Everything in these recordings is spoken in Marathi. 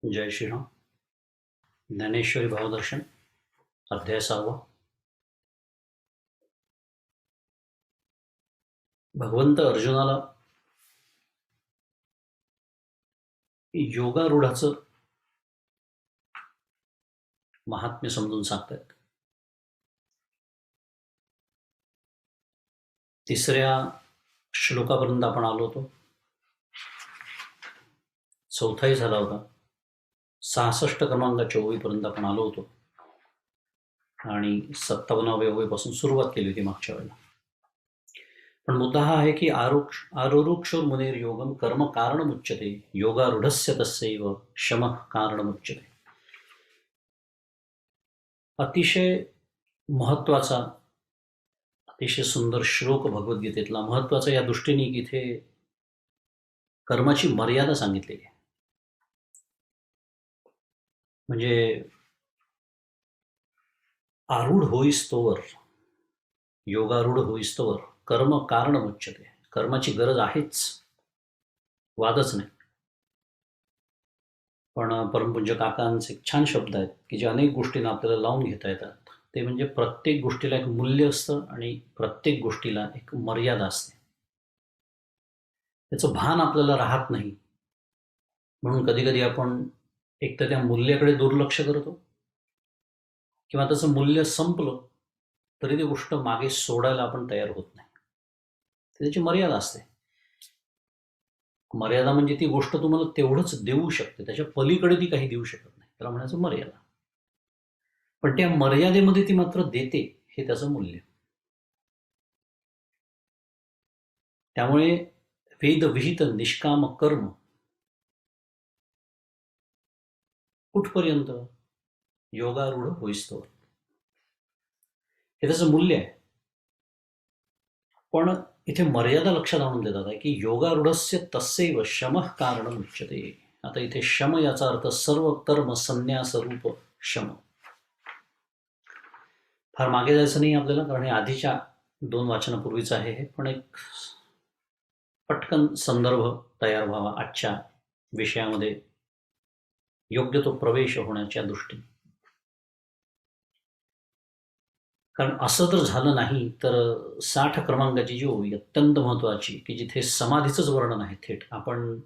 जय श्रीराम. ज्ञानेश्वरी भावदर्शन अध्याय 6. भगवंत अर्जुनाला योगारूढाचं महात्म्य समजून सांगतात. 3ऱ्या श्लोकापर्यंत आपण आलो होतो. 4थाही झाला होता. 66 क्रमांकाच्या ओळीपर्यंत आपण आलो होतो आणि 57व्या ओळीपासून सुरुवात केली होती मागच्या वेळेला. पण मुद्दा हा आहे की आरुरुक्षोर मुनेर योगम कर्म कारणमुच्यते योगारूढस्य तस्यैव शमः कारणमुच्यते. अतिशय महत्वाचा, अतिशय सुंदर श्लोक भगवद्गीतेतला, महत्वाचा या दृष्टीने की इथे कर्माची मर्यादा सांगितलेली आहे. म्हणजे आरूढ होईस्तोवर, योगारूढ होईस्तोवर कर्म कारणमुच्यते. कर्माची गरज आहेच, वादच नाही. पण परमपूज्य काकांचे एक छान शब्द आहेत की जे अनेक गोष्टींना आपल्याला लावून घेता येतात. ते म्हणजे प्रत्येक गोष्टीला एक मूल्य असतं आणि प्रत्येक गोष्टीला एक मर्यादा असते. त्याचं भान आपल्याला राहत नाही, म्हणून कधी कधी आपण एक तर त्या मूल्याकडे दुर्लक्ष करतो किंवा त्याचं मूल्य संपलं तरी ती गोष्ट मागे सोडायला आपण तयार होत नाही. त्याची मर्यादा असते. मर्यादा म्हणजे ती गोष्ट तुम्हाला तेवढंच देऊ शकते, त्याच्या पलीकडे ती काही देऊ शकत नाही, त्याला म्हणायचं मर्यादा. पण त्या मर्यादेमध्ये ती मात्र देते, हे त्याचं मूल्य. त्यामुळे वेदविहित निष्काम कर्म कुठपर्यंत? योगारूढ होईस्तोवर, हे त्याचं मूल्य आहे. पण इथे मर्यादा लक्षात आणून देतात आहे की योगारूढस्य तस्यैव शमः कारणमुच्यते. आता इथे शम याचा अर्थ सर्व कर्म संन्यास रूप शम. फार मागे जायचं नाही आपल्याला, कारण हे आधीच्या 2 वाचनापूर्वीचं आहे हे. पण एक पटकन संदर्भ तयार व्हावा आजच्या विषयामध्ये, योग्य तो प्रवेश होण्याच्या दृष्टीने. कारण असं जर झालं नाही तर 60 क्रमांकाची जी ओळी अत्यंत महत्वाची, की जिथे समाधीचंच वर्णन आहे थेट. आपण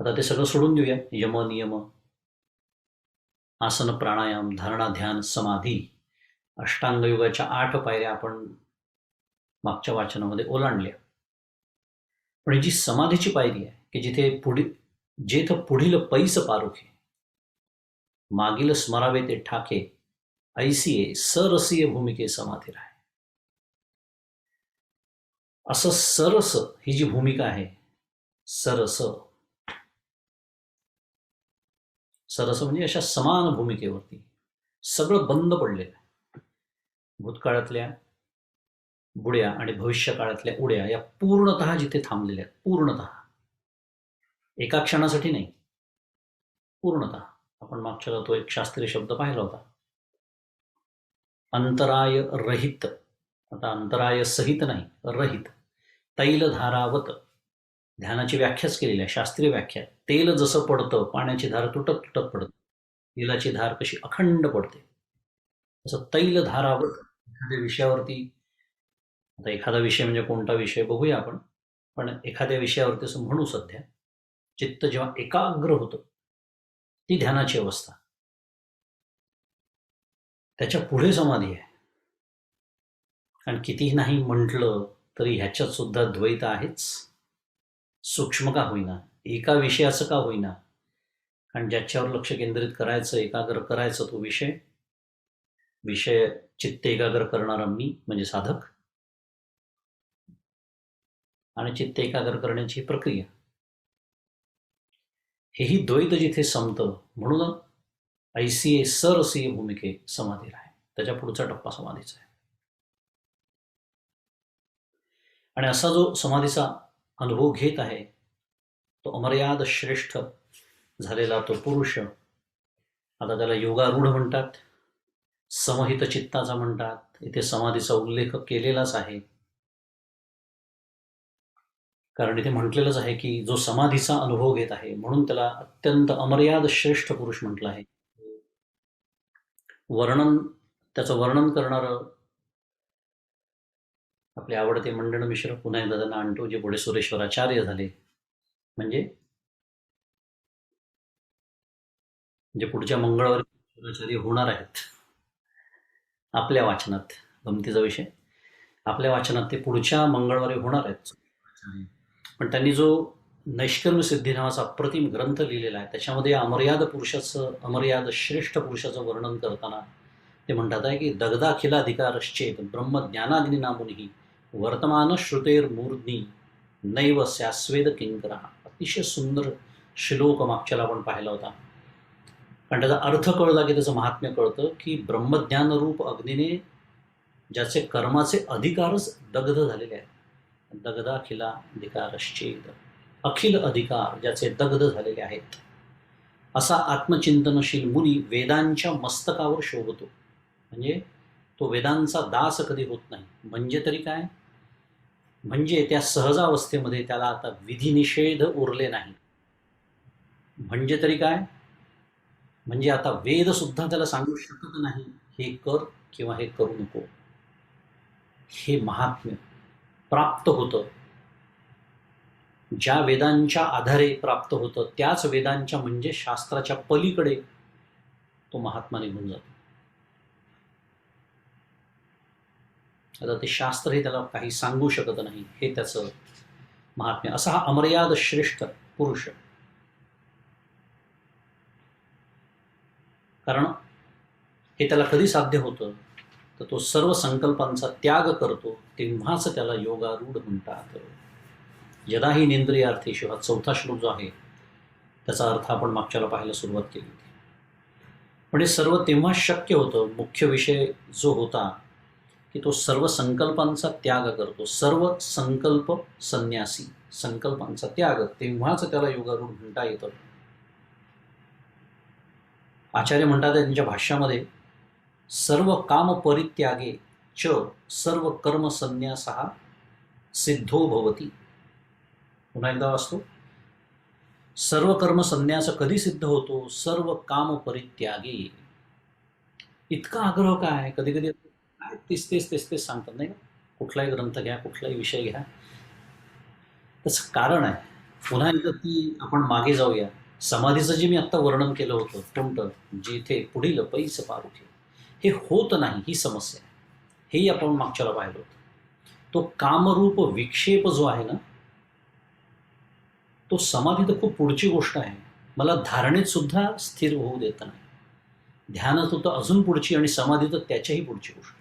आता ते सगळं सोडून देऊया. यम नियम, आसन प्राणायाम, धारणा ध्यान समाधी, अष्टांग योगाच्या 8 पायऱ्या आपण मागच्या वाचनामध्ये ओलांडल्या. पण जी समाधीची पायरी आहे की जिथे जेथ पुढील पैस पारुखे, मागील स्मरावे ते ठाके, ऐसिये सरसीय भूमिके समाधी राहे. असं सरस ही जी भूमिका आहे, सरस सरस म्हणजे अशा समान भूमिकेवरती सगळं बंद पडलेलं आहे. भूतकाळातल्या बुड्या आणि भविष्य काळातल्या उड्या या पूर्णतः जिथे थांबलेल्या आहेत, पूर्णतः, एका क्षणासाठी नाही, पूर्णतः. आपण मागच्या तो एक शास्त्रीय शब्द पाहिला होता, अंतराय रहित. आता अंतराय सहित नाही, रहित. तैलधारावत, ध्यानाची व्याख्याच केलेली आहे, शास्त्रीय व्याख्या. तेल जसं पडतं, पाण्याची धार तुटत तुटत पडते, तेलाची धार कशी अखंड पडते, तसं तैलधारावत एखाद्या विषयावरती. आता एखादा विषय म्हणजे कोणता विषय बघूया आपण, पण एखाद्या विषयावरती असं म्हणू सध्या, चित्त जेव्हा एकाग्र होतं, ती ध्यानाची अवस्था. त्याच्या पुढे समाधी आहे. आणि कितीही नाही म्हटलं तरी ह्याच्यात सुद्धा द्वैत आहेच, सूक्ष्म का होईना, एका विषयाचं का होईना. कारण ज्याच्यावर लक्ष केंद्रित करायचं, एकाग्र करायचं, तो विषय चित्त एकाग्र करणारा मी म्हणजे साधक, आणि चित्त एकाग्र करण्याची प्रक्रिया, हेही द्वैत जिथे संपतं, म्हणून ऐसीये सरसीय भूमिके समाधी राहे. त्याच्या पुढचा टप्पा समाधीचा आहे. आणि असा जो समाधीचा अनुभव घेत आहे तो अमर्याद श्रेष्ठ झालेला तो पुरुष, आता त्याला योगारूढ म्हणतात, समहित चित्ताचा म्हणतात. इथे समाधीचा उल्लेख केलेलाच आहे. कारण इथे म्हटलेलंच आहे की जो समाधीचा अनुभव घेत आहे म्हणून त्याला अत्यंत अमर्याद श्रेष्ठ पुरुष म्हटलं आहे. वर्णन त्याचं वर्णन करणारं आपले आवडते मंडन मिश्र पुन्हा एकदा त्यांना आणतो, जे पुढे सुरेश्वराचार्य झाले, म्हणजे जे पुढच्या मंगळवारी सुरेश्वराचार्य होणार आहेत. आपल्या वाचनात गमतीचा विषय, आपल्या वाचनात ते पुढच्या मंगळवारी होणार आहेत. पण त्यांनी जो नैष्कर्म सिद्धी नावाचा अप्रतिम ग्रंथ लिहिलेला आहे, त्याच्यामध्ये अमर्याद पुरुषाचं, अमर्याद श्रेष्ठ पुरुषाचं वर्णन करताना ते म्हणतात आहे की दगदाखिलाधिकारश्चेत ब्रह्मज्ञानाग्नी नामुनिही वर्तमान श्रुतेर मूर्ध्नी नैव स्यास्वेद किंकरा. अतिशय सुंदर श्लोक मागच्याला आपण पाहिला होता. कारण त्याचा अर्थ कळला की त्याचं महात्म्य कळतं की ब्रह्मज्ञानरूप अग्नीने ज्याचे कर्माचे अधिकारच दग्ध झालेले आहेत, दगदाखिलाधिकारश्चेत, अखिल अधिकार ज्याचे दग्ध झालेले आहेत, असा आत्मचिंतनशील मुनी वेदांच्या मस्तकावर शोभतो. म्हणजे तो वेदांचा दास कधी होत नाही. म्हणजे तरी काय, म्हणजे त्या सहजावस्थेमध्ये त्याला आता विधिनिषेध उरले नाही. म्हणजे तरी काय, म्हणजे आता वेद सुद्धा त्याला सांगू शकत नाही हे कर किंवा हे करू नको. हे महात्म्य प्राप्त होतं, ज्या वेदांच्या आधारे प्राप्त होतं त्याच वेदांच्या म्हणजे शास्त्राच्या पलीकडे तो महात्मा निघून जातो. आता ते शास्त्र हे त्याला काही सांगू शकत नाही, हे त्याचं महात्म्य. असा हा अमर्याद श्रेष्ठ पुरुष. कारण हे त्याला कधी साध्य होतं, तर तो सर्व संकल्पांचा त्याग करतो तेव्हाच त्याला योगारूढ म्हणतात. यदा ही नेंद्रियार्थेषु, हा चौथा श्लोक जो आहे त्याचा अर्थ आपण मागच्याला पाहायला सुरुवात केली होती. पण हे सर्व तेव्हा शक्य होतं. मुख्य विषय जो होता की तो सर्व संकल्पांचा त्याग करतो, सर्व संकल्प संन्यासी, संकल्पांचा त्याग, तेव्हाच त्याला योगारूढ म्हणता येतं. आचार्य म्हणतात त्यांच्या भाष्यामध्ये, सर्व काम परित्यागे च सर्व कर्म संन्यासः सिद्धो भवति. पुन्हा एकदा वाचतो, सर्व कर्म संन्यास कधी सिद्ध होतो, सर्व काम परित्यागे. इतका आग्रह काय, कधी कधी काय तेच सांगतात नाही का, कुठलाही ग्रंथ घ्या, कुठलाही विषय घ्या, त्याचं कारण आहे. पुन्हा एकदा ती आपण मागे जाऊया. समाधीचं जे मी आत्ता वर्णन केलं होतं, कोणतं, जिथे पुढील पैस पारुखे, हे होत नाही, ही समस्या आहे. हेही आपण मागच्याला पाहिलं होतं. तो कामरूप विक्षेप जो आहे ना, तो समाधी तर खूप पुढची गोष्ट आहे. मला धारणेत सुद्धा स्थिर होऊ देत नाही. ध्यानात होतं अजून पुढची, आणि समाधी तर त्याच्याही पुढची गोष्ट.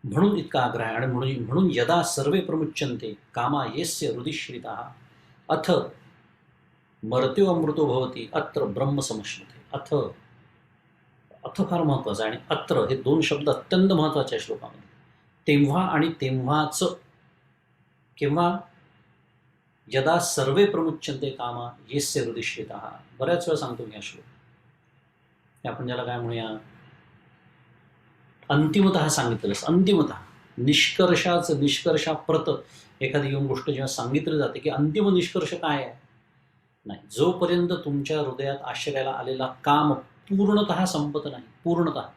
म्हणून इतका आग्रह आहे. आणि म्हणून यदा सर्वे प्रमुच्यन्ते कामा येस्य हृदिश्रिताः अथ मर्त्यो अमृतो भवति अत्र ब्रह्म समश्नुते. अथ फार महत्वाचं आहे. आणि अत्र हे दोन शब्द अत्यंत महत्वाचे आहे श्लोकामध्ये. तेव्हा आणि तेव्हाच, किंवा यदा सर्वे प्रमुच्यन्ते कामा येस्य हृदिश्रिताः, बऱ्याच वेळा सांगतो मी हा श्लोक. आपण ज्याला काय म्हणूया, अंतिमतः सांगितलं. अंतिमतः निष्कर्षाप्रत एखादी येऊन गोष्ट जेव्हा सांगितली जाते की अंतिम निष्कर्ष काय आहे, नाही, जोपर्यंत तुमच्या हृदयात आश्रयाला आलेला काम पूर्णतः संपत नाही, पूर्णतः.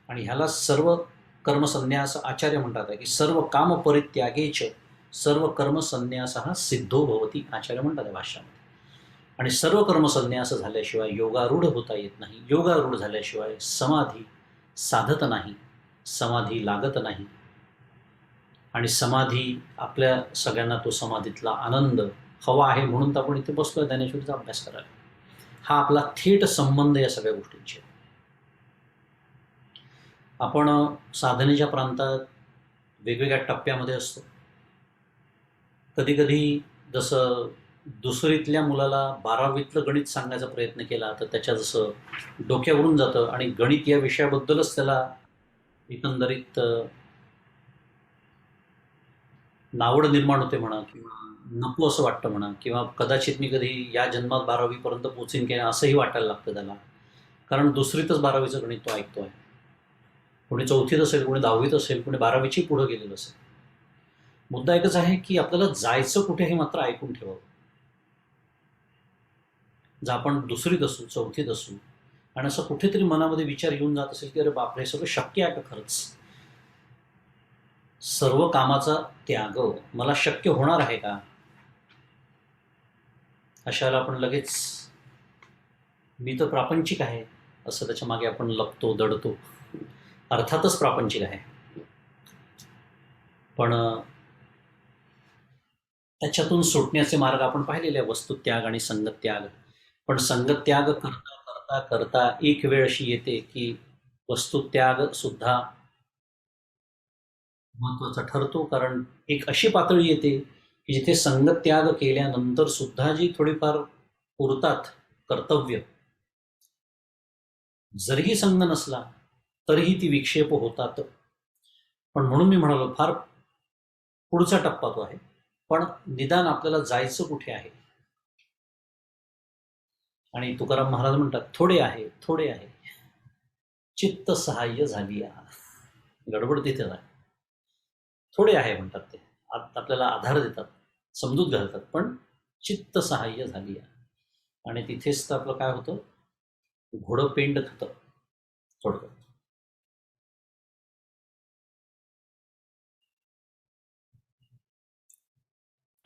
आणि ह्याला सर्व कर्मसन्यास आचार्य म्हणतात की सर्व काम परित्यागेच सर्व कर्मसन्यासः सिद्धो भवति, आचार्य म्हणतात भाष्यामध्ये. आणि सर्व कर्मसन्यास झाल्याशिवाय योगारूढ होता येत नाही. योगारूढ झाल्याशिवाय समाधी साधत नाही, समाधी लागत नाही. आणि समाधी, आपल्या सगळ्यांना तो समाधीतला आनंद हवा आहे, म्हणून तर आपण इथे बसलोय ज्ञानेश्वरीचा अभ्यास करायला. हा आपला थेट संबंध या सगळ्या गोष्टींची. आपण साधनेच्या प्रांतात वेगवेगळ्या टप्प्यामध्ये असतो. कधी कधी जसं दुसरीतल्या मुलाला 12वीतलं गणित सांगायचा प्रयत्न केला तर त्याच्या जसं डोक्यावरून जातं, आणि गणित या विषयाबद्दलच त्याला एकंदरीत नावड निर्माण होते म्हणा, किंवा नको असं वाटतं म्हणा, किंवा कदाचित मी कधी या जन्मात 12वीपर्यंत पोचीन की असंही वाटायला लागतं त्याला. कारण दुसरीतच 12वीचं गणित तो ऐकतो आहे. कोणी 4थीत असेल, कोणी 10वीत असेल, कोणी 12वीची पुढे गेलेलं असेल. मुद्दा एकच आहे की आपल्याला जायचं कुठे हे मात्र ऐकून ठेवावं. जर आपण 2रीत असू, 4थीत असू आणि असं कुठेतरी मनामध्ये विचार येऊन जात असेल की अरे बापरे, हे सगळं शक्य आहे का खरंच? सर्व कामाचा त्याग मला शक्य होणार आहे का? अशाला आपण लगेच मी तर प्रापंचिक आहे असं त्याच्या मागे आपण लपतो, दडतो. अर्थातच प्रापंचिक आहे, पण त्याच्यातून सुटण्याचे मार्ग आपण पाहिलेले आहे, वस्तुत्याग आणि संगत्याग. पण संगत्याग करता करता करता एक वेळ अशी येते की वस्तुत्याग सुद्धा महत्वाचा ठरतो. कारण एक अशी पातळी येते की जिथे संगत्याग केल्यानंतर सुद्धा जी थोडीफार उरतात कर्तव्य, जरीही संग नसला तरीही ती विक्षेप होतात. पण म्हणून मी म्हणालो फार पुढचा टप्पा तो आहे. पण निदान आपल्याला जायचं कुठे आहे? आणि तुकाराम महाराज म्हणतात थोडे आहे, थोडे आहे, चित्त सहाय्य झाली. गडबड तिथेच आहे. थोडे आहे म्हणतात ते, आपल्याला आधार देतात, समजूत घालतात, पण चित्त सहाय्य झाली. आणि तिथेच तर आपलं काय होतं, घोडं पेंड खातं थोडक्यात.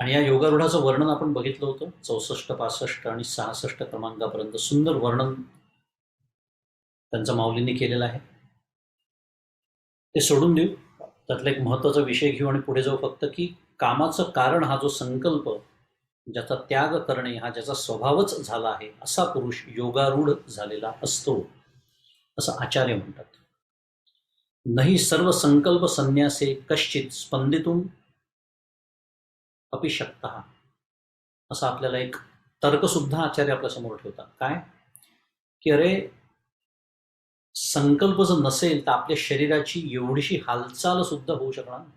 आणि या योगारूढाचं वर्णन आपण बघितलं होतं 64, 65 आणि 66 क्रमांकापर्यंत सुंदर वर्णन त्यांचं माऊलींनी केलेलं आहे. ते सोडून देऊ, त्यातला एक महत्वाचा विषय घेऊ आणि पुढे जाऊ. फक्त की कामाचं कारण हा जो संकल्प, ज्याचा त्याग करणे हा ज्याचा स्वभावच झाला आहे, असा पुरुष योगारूढ झालेला असतो असं आचार्य म्हणतात. नाही सर्व संकल्प संन्यासे कश्चित स्पंदितुम अपि शक्तः, असं आपल्याला एक तर्क सुद्धा आचार्य आपल्या समोर ठेवतात. काय की अरे, संकल्प जर नसेल तर आपल्या शरीराची एवढीशी हालचाल सुद्धा होऊ शकणार नाही.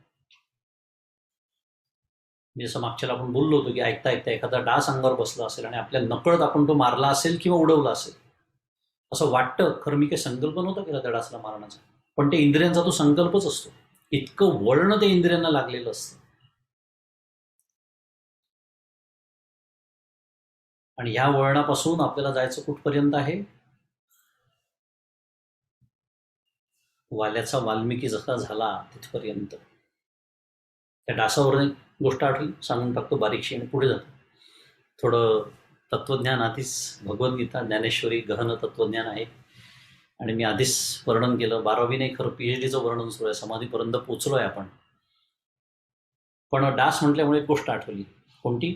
जसं मागच्याला आपण बोललो होतो की ऐकता ऐकता एखादा डास अंगावर बसला असेल आणि आपल्या नकळत आपण तो मारला असेल किंवा उडवला असेल, असं वाटतं. खरं मी काही संकल्प नव्हता केला त्या डासला मारण्याचा, पण ते इंद्रियांचा तो संकल्पच असतो. इतकं वळण ते इंद्रियांना लागलेलं असतं. आणि ह्या वळणापासून आपल्याला जायचं कुठपर्यंत आहे? वाल्याचा वाल्मिकी जसा झाला तिथपर्यंत. त्या डासावर गोष्ट आठवली, सांगून टाकतो बारीकशी आणि पुढे जातो. थोडं तत्वज्ञान आधीच, भगवद्गीता ज्ञानेश्वरी गहन तत्वज्ञान आहे. आणि मी आधीच वर्णन केलं, 12वी नाही खरं PhDचं वर्णन सुरू आहे, समाधीपर्यंत पोचलो आहे आपण. पण डास म्हटल्यामुळे एक गोष्ट आठवली. कोणती?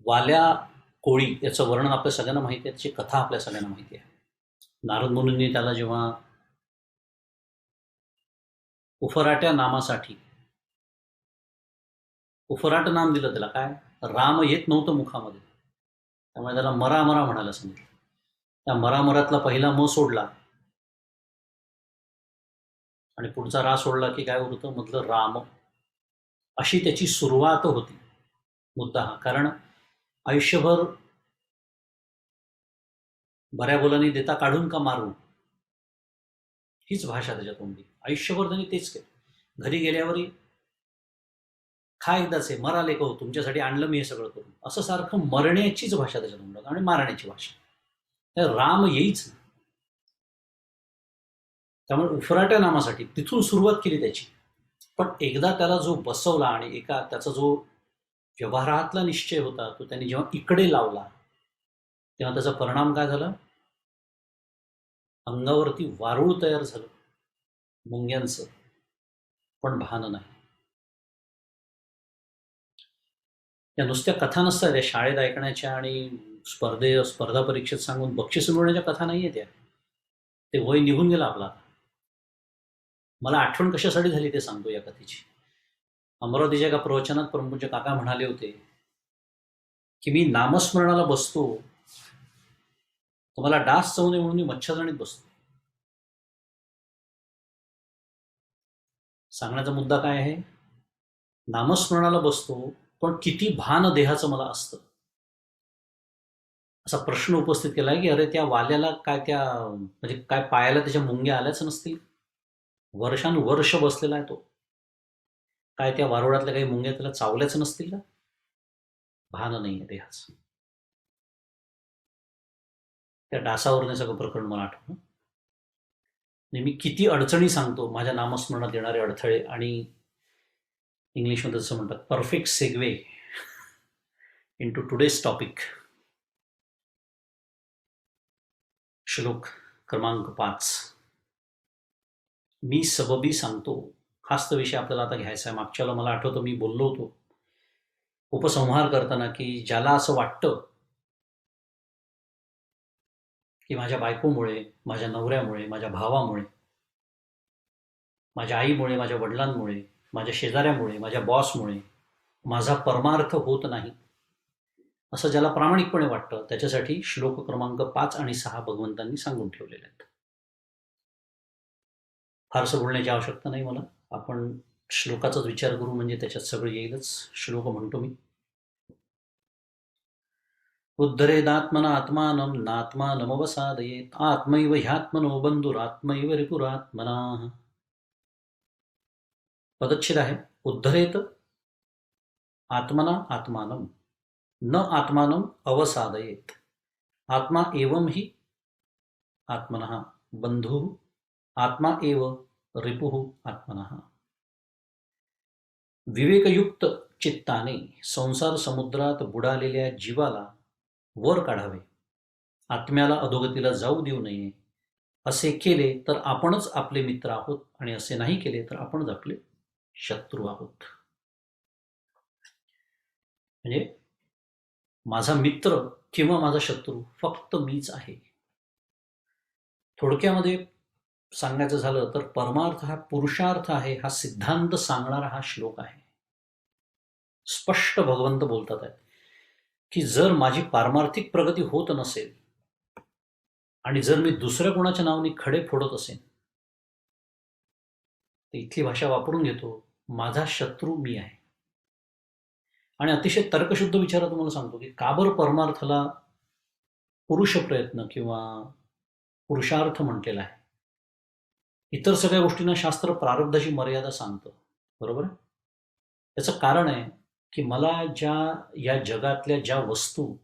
वाल्या कोळी याचं वर्णन आपल्या सगळ्यांना माहिती आहे, त्याची कथा आपल्या सगळ्यांना माहिती आहे. नारद मुनींनी त्याला जेव्हा उफराट्या नामासाठी उफराट नाम दिलं, त्याला काय राम येत नव्हतं मुखामध्ये, त्यामुळे त्याला मरा मरा म्हणायला सांगितलं. त्या मरामरातला पहिला म सोडला आणि पुढचा रा सोडला की काय होतं, मधलं राम, अशी त्याची सुरुवात होती. मुद्दा हा, कारण आयुष्यभर बऱ्या बोलांनी देता काढून का मारू, हीच भाषा त्याच्या तोंडी. आयुष्यभर त्यांनी तेच केलं. घरी गेल्यावरही खा एकदाच आहे, मराले का हो, तुमच्यासाठी आणलं मी हे सगळं करून, असं सारखं मरण्याचीच भाषा त्याच्या तोंडात आणि मारण्याची भाषा. त्या राम येईच ना. त्यामुळे उफराट्या नामासाठी तिथून सुरुवात केली त्याची. पण एकदा त्याला जो बसवला आणि एका त्याचा जो व्यवहारातला निश्चय होता तो त्यांनी जेव्हा इकडे लावला, तेव्हा त्याचा परिणाम काय झाला? अंगावरती वारूळ तयार झालं मुंग्यांचं, पण भान नाही. या नुसत्या कथा नसतात, या शाळेत ऐकण्याच्या आणि स्पर्धा परीक्षेत सांगून बक्षीस मिळवण्याच्या कथा नाही आहेत त्या. ते वय निघून गेला आपला. मला आठवण कशासाठी झाली ते सांगतो या कथेची. अमरावतीच्या एका प्रवचनात परमपूज्य काका म्हणाले होते की मी नामस्मरणाला बसतो तर मला डास चावू नये म्हणून मी मच्छरदाणीत बसतो. सांगण्याचा मुद्दा काय आहे? नामस्मरणाला बसतो पण किती भान देहाचं मला असतं. असा प्रश्न उपस्थित केला की अरे त्या वाल्याला काय त्या म्हणजे काय पायाला त्याच्या मुंग्या आल्याच नसतील, वर्षानुवर्ष बसलेला आहे तो, काय त्या वारुळातल्या काही मुंग्या त्याला चावल्याच नसतील का? भान नाही आहे देहाचं. त्या डासावरून सगळं प्रकरण मला आठवलं. मी किती अडचणी सांगतो, माझ्या नामस्मरणात येणारे अडथळे, आणि इंग्लिशमध्ये जसं म्हणतात perfect segue into today's topic. श्लोक क्रमांक 5. मी सबबी सांगतो. हाच तर विषय आपल्याला आता घ्यायचा आहे. मागच्याला मला आठवतं मी बोललो होतो उपसंहार करताना की ज्याला असं वाटतं की माझ्या बायकोमुळे, माझ्या नवऱ्यामुळे, माझ्या भावामुळे, माझ्या आईमुळे, माझ्या वडिलांमुळे, माझ्या शेजाऱ्यामुळे, माझ्या बॉसमुळे माझा परमार्थ होत नाही, असं ज्याला प्रामाणिकपणे वाटतं, त्याच्यासाठी श्लोक क्रमांक 5 आणि 6 भगवंतांनी सांगून ठेवलेले आहेत. फारसं बोलण्याची आवश्यकता नाही मला. आपण श्लोकाचाच विचार करू म्हणजे त्याच्यात सगळं येईलच. श्लोक म्हणतो मी. उद्धरेदात्मनात्मानं नात्मानमवसादयेत् आत्मैव ह्यात्मनो बंधुरात्मैव रिपुरात्मनाः. पदच्छेद आहे. उद्धरेत आत्मना आत्मानं न आत्मानं अवसादयेत् आत्मा एवं हि आत्मनः बंधुः आत्मा एव रिपुः आत्मनः. विवेकयुक्त चित्ताने संसार समुद्रात बुडालेल्या जीवाला वर काढावे, आत्म्याला अधोगतीला जाऊ देऊ नये. असे केले तर आपणच आपले मित्र आहोत, आणि असे नाही केले तर आपणच आपले शत्रू आहोत. म्हणजे माझा मित्र किंवा माझा शत्रू फक्त मीच आहे. थोडक्यामध्ये सांगायचं झालं तर परमार्थ हा पुरुषार्थ आहे, हा सिद्धांत सांगणारा हा श्लोक आहे. स्पष्ट भगवंत बोलतात आहेत की जर माझी पारमार्थिक प्रगती होत नसेल आणि जर मी दुसऱ्या कोणाच्या नावाने खडे फोडत असेन, तर इथली भाषा वापरून घेतो, माझा शत्रू मी आहे. आणि अतिशय तर्कशुद्ध विचारात तुम्हाला सांगतो की का बरं परमार्थाला पुरुष प्रयत्न किंवा पुरुषार्थ म्हटलेला आहे. इतर सगळ्या गोष्टींना शास्त्र प्रारब्धाची मर्यादा सांगतं, बरोबर आहे. त्याचं कारण आहे की मला या जगातल्या ज्या वस्तू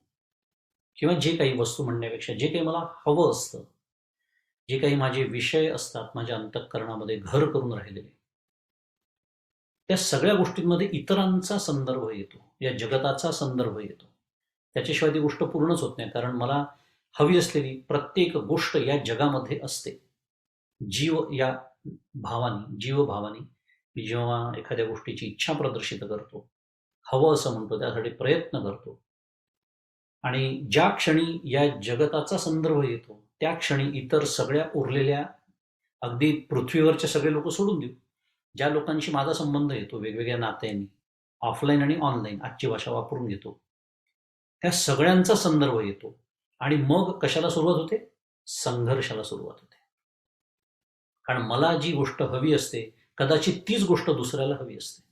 किंवा जे काही वस्तू म्हणण्यापेक्षा जे काही मला हवं असतं, जे काही माझे विषय असतात माझ्या अंतःकरणामध्ये घर करून राहिलेले, त्या सगळ्या गोष्टींमध्ये इतरांचा संदर्भ येतो, या जगताचा संदर्भ येतो. त्याच्याशिवाय ती गोष्ट पूर्णच होत नाही. कारण मला हवी असलेली प्रत्येक गोष्ट या जगामध्ये असते. जीवभावानी मी जेव्हा एखाद्या गोष्टीची इच्छा प्रदर्शित करतो, हवं असं म्हणतो, त्यासाठी प्रयत्न करतो, आणि ज्या क्षणी या जगताचा संदर्भ येतो त्या क्षणी इतर सगळ्या उरलेल्या, अगदी पृथ्वीवरचे सगळे लोक सोडून देऊ, ज्या लोकांशी माझा संबंध येतो वेगवेगळ्या नात्यांनी, ऑफलाईन आणि ऑनलाईन, आजची भाषा वापरून घेतो, त्या सगळ्यांचा संदर्भ येतो. आणि मग कशाला सुरुवात होते? संघर्षाला सुरुवात होते. कारण मला जी गोष्ट हवी असते कदाचित तीच गोष्ट दुसऱ्याला हवी असते.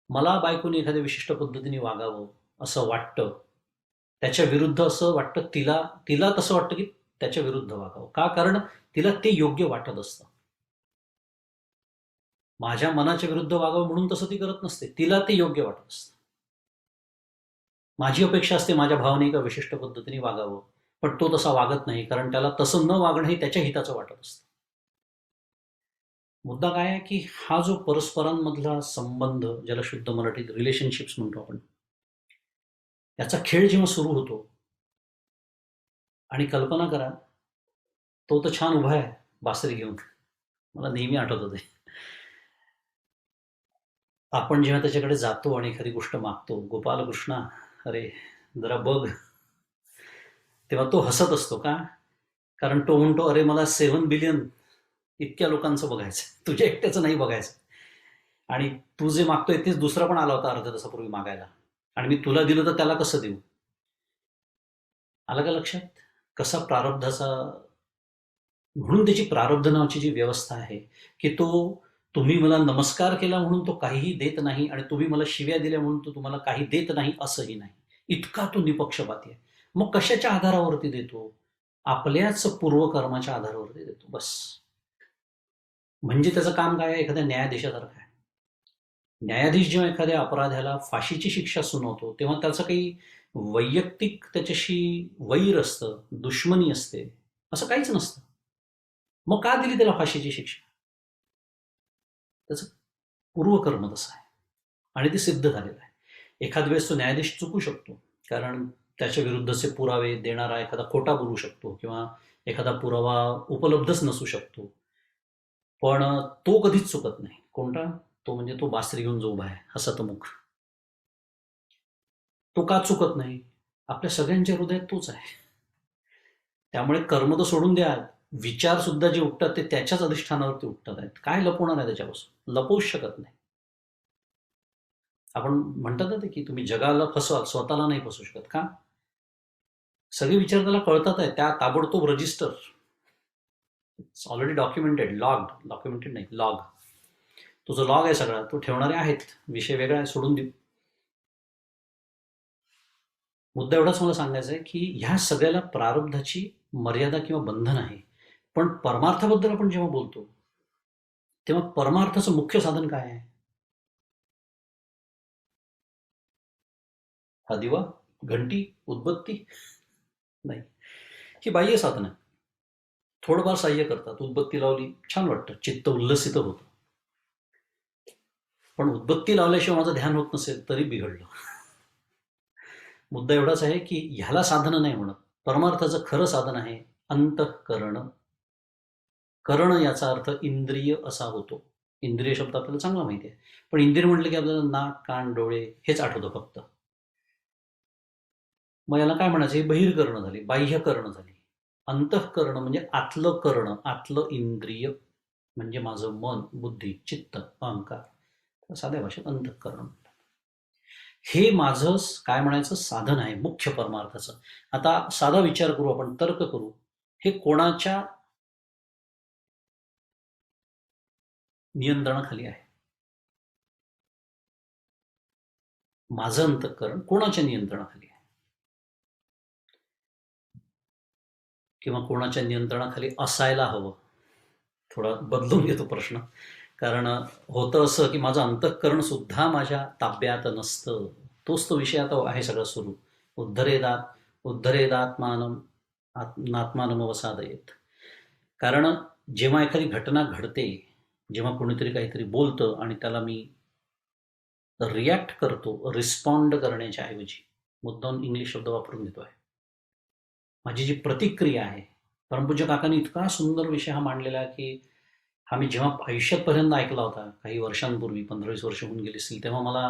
मला बायकोने एखाद्या विशिष्ट पद्धतीने वागावं असं वाटतं, त्याच्या विरुद्ध असं वाटतं तिला तसं वाटतं की त्याच्या विरुद्ध वागावं. का? कारण तिला ते योग्य वाटत असतं. माझ्या मनाच्या विरुद्ध वागावं म्हणून तसं ती करत नसते, तिला ते योग्य वाटत असतं. माझी अपेक्षा असते माझ्या भावाने एका विशिष्ट पद्धतीने वागावं, पण तो तसा वागत नाही, कारण त्याला तसं न वागणं हे त्याच्या हिताचं वाटत असतं. मुद्दा काय आहे की हा जो परस्परांमधला संबंध, ज्याला शुद्ध मराठीत रिलेशनशिप्स म्हणतो आपण, याचा खेळ जेव्हा सुरू होतो, आणि कल्पना करा तो तर छान उभा आहे बासरी घेऊन, मला नेहमी आठवतं ते, आपण जेव्हा त्याच्याकडे जातो आणि एखादी गोष्ट मागतो, गोपाल कृष्णा अरे जरा बघ, तेव्हा तो हसत असतो. का? कारण तो म्हणतो अरे मला 7 बिलियन इतक्या लोकांचं बघायचं, तुझ्या एकट्याचं नाही बघायचं, आणि तू जे मागतोय तेच दुसरा पण आला होता अर्ध्या तासापूर्वी मागायला, आणि मी तुला दिलं तर त्याला कसं देऊ? आलं का लक्षात? कसा प्रारब्धाचा, म्हणून त्याची प्रारब्ध नावाची जी व्यवस्था आहे की तुम्ही मला नमस्कार केला म्हणून तो काहीही देत नाही, आणि तुम्ही मला शिव्या दिल्या म्हणून तो तुम्हाला काही देत नाही, असंही नाही. इतका तो निपक्षपाती आहे. मग कशाच्या आधारावरती देतो? आपल्याच पूर्वकर्माच्या आधारावरती देतो, बस. म्हणजे त्याचं काम काय आहे? एखाद्या न्यायाधीशासारखं आहे. न्यायाधीश जेव्हा एखाद्या अपराध्याला फाशीची शिक्षा सुनावतो तेव्हा त्याचं काही वैयक्तिक त्याच्याशी वैर असतं, दुश्मनी असते, असं काहीच नसतं. मग का दिली त्याला फाशीची शिक्षा? त्याचं पूर्वकर्म तसं आहे आणि ते सिद्ध झालेलं आहे. एखाद वेळेस तो न्यायाधीश चुकू शकतो, कारण त्याच्या विरुद्धचे पुरावे देणारा एखादा खोटा बोलू शकतो किंवा एखादा पुरावा उपलब्धच नसू शकतो. पण तो कधीच चुकत नाही. कोणता? तो म्हणजे तो बासरी घेऊन जो उभा आहे, हसतमुख. तो का चुकत नाही? आपल्या सगळ्यांच्या हृदयात तोच आहे. त्यामुळे कर्म तर सोडून द्या, विचार सुद्धा जे उठतात ते त्याच्याच अधिष्ठानावरती उठतात आहेत. काय लपवणार आहे त्याच्यापासून? लपवूच शकत नाही. आपण म्हणतात ना ते की तुम्ही जगाला फसवाल, स्वतःला नाही फसवू शकत. का? सगळे विचार त्याला कळतात आहे, त्या ताबडतोब register, it's already documented, documented नाही, लॉग. तो जो लॉग आहे सगळा तो ठेवणारे आहेत. विषय वेगळा आहे, सोडून देऊ. मुद्दा एवढाच मला सांगायचा आहे की ह्या सगळ्याला प्रारब्धाची मर्यादा किंवा बंधन आहे. पण परमार्थाबद्दल आपण जेव्हा बोलतो तेव्हा परमार्थाचं मुख्य साधन काय आहे? हा दिवा, घंटी, उदबत्ती? नाही. ही बाह्य साधन आहे. थोडंफार सहाय्य करतात. उदबत्ती लावली, छान वाटतं, चित्त उल्लसित होतं. पण उदबत्ती लावल्याशिवाय माझं ध्यान होत नसेल तरी बिघडलं. मुद्दा एवढाच आहे की ह्याला साधन नाही म्हणत. परमार्थाचं खरं साधन आहे अंतःकरण. करण याचा अर्थ इंद्रिय असा होतो. इंद्रिय शब्द आपल्याला चांगला माहिती आहे, पण इंद्रिय म्हटलं की आपल्याला नाक, कान, डोळे हेच आठवतं फक्त. मग याला काय म्हणायचं? हे बहिर्करण झाली, बाह्यकरण झाली. अंतःकरण म्हणजे आतलं करण, आतलं इंद्रिय, म्हणजे माझं मन, बुद्धी, चित्त, अहंकार. साध्या भाषेत अंतःकरण. हे माझं काय म्हणायचं साधन आहे मुख्य परमार्थाचं. आता साधा विचार करू, आपण तर्क करू. हे कोणाच्या नियंत्रणाखाली आहे? माझं अंतःकरण कोणाच्या नियंत्रणाखाली आहे? किंवा कोणाच्या नियंत्रणाखाली असायला हवं? थोडा बदलून घेतो प्रश्न. कारण होतं असं की माझं अंतःकरण सुद्धा माझ्या ताब्यात नसतं. तोच तो विषय आता आहे सगळं सुरू. उद्धरेदात्मानम नात्मानमवसादयेत. कारण जेव्हा एखादी घटना घडते, जेव्हा कोणीतरी काहीतरी बोलतं आणि त्याला मी रिॲक्ट करतो, रिस्पॉन्ड करण्याच्या ऐवजी, मुद्दाम इंग्लिश शब्द वापरून घेतो आहे, माझी जी प्रतिक्रिया आहे. परमपूज्य काकांनी इतका सुंदर विषय हा मांडलेला आहे की हा मी जेव्हा आयुष्यात पर्यंत ऐकला होता काही वर्षांपूर्वी, 15-20 वर्ष होऊन गेली असतील, तेव्हा मला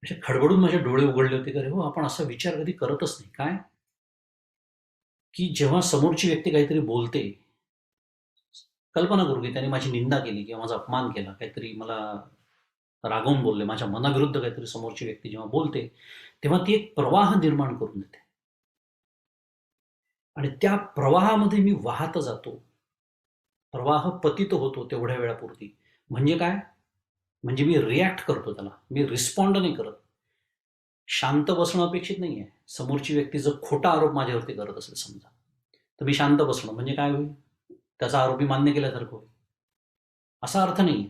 असे खडबडून माझे डोळे उघडले होते. अरे हो, आपण असा विचार कधी करतच नाही. काय? की जेव्हा समोरची व्यक्ती काहीतरी बोलते, कल्पना करू की त्याने माझी निंदा केली किंवा माझा अपमान केला, काहीतरी मला रागवून बोलले, माझ्या मनाविरुद्ध काहीतरी समोरची व्यक्ती जेव्हा बोलते, तेव्हा ती एक प्रवाह निर्माण करून देते आणि त्या प्रवाहामध्ये मी वाहत जातो. प्रवाह पतित होतो तेवढ्या वेळापुरती. म्हणजे काय? म्हणजे मी रिॲक्ट करतो त्याला, मी रिस्पॉन्ड नाही करत. शांत बसणं अपेक्षित नाही आहे. समोरची व्यक्ती जर खोटा आरोप माझ्यावरती करत असेल समजा, तर मी शांत बसणं म्हणजे काय होईल? त्याचा आरोपी मान्य केल्यासारखं होईल, असा अर्थ नाही.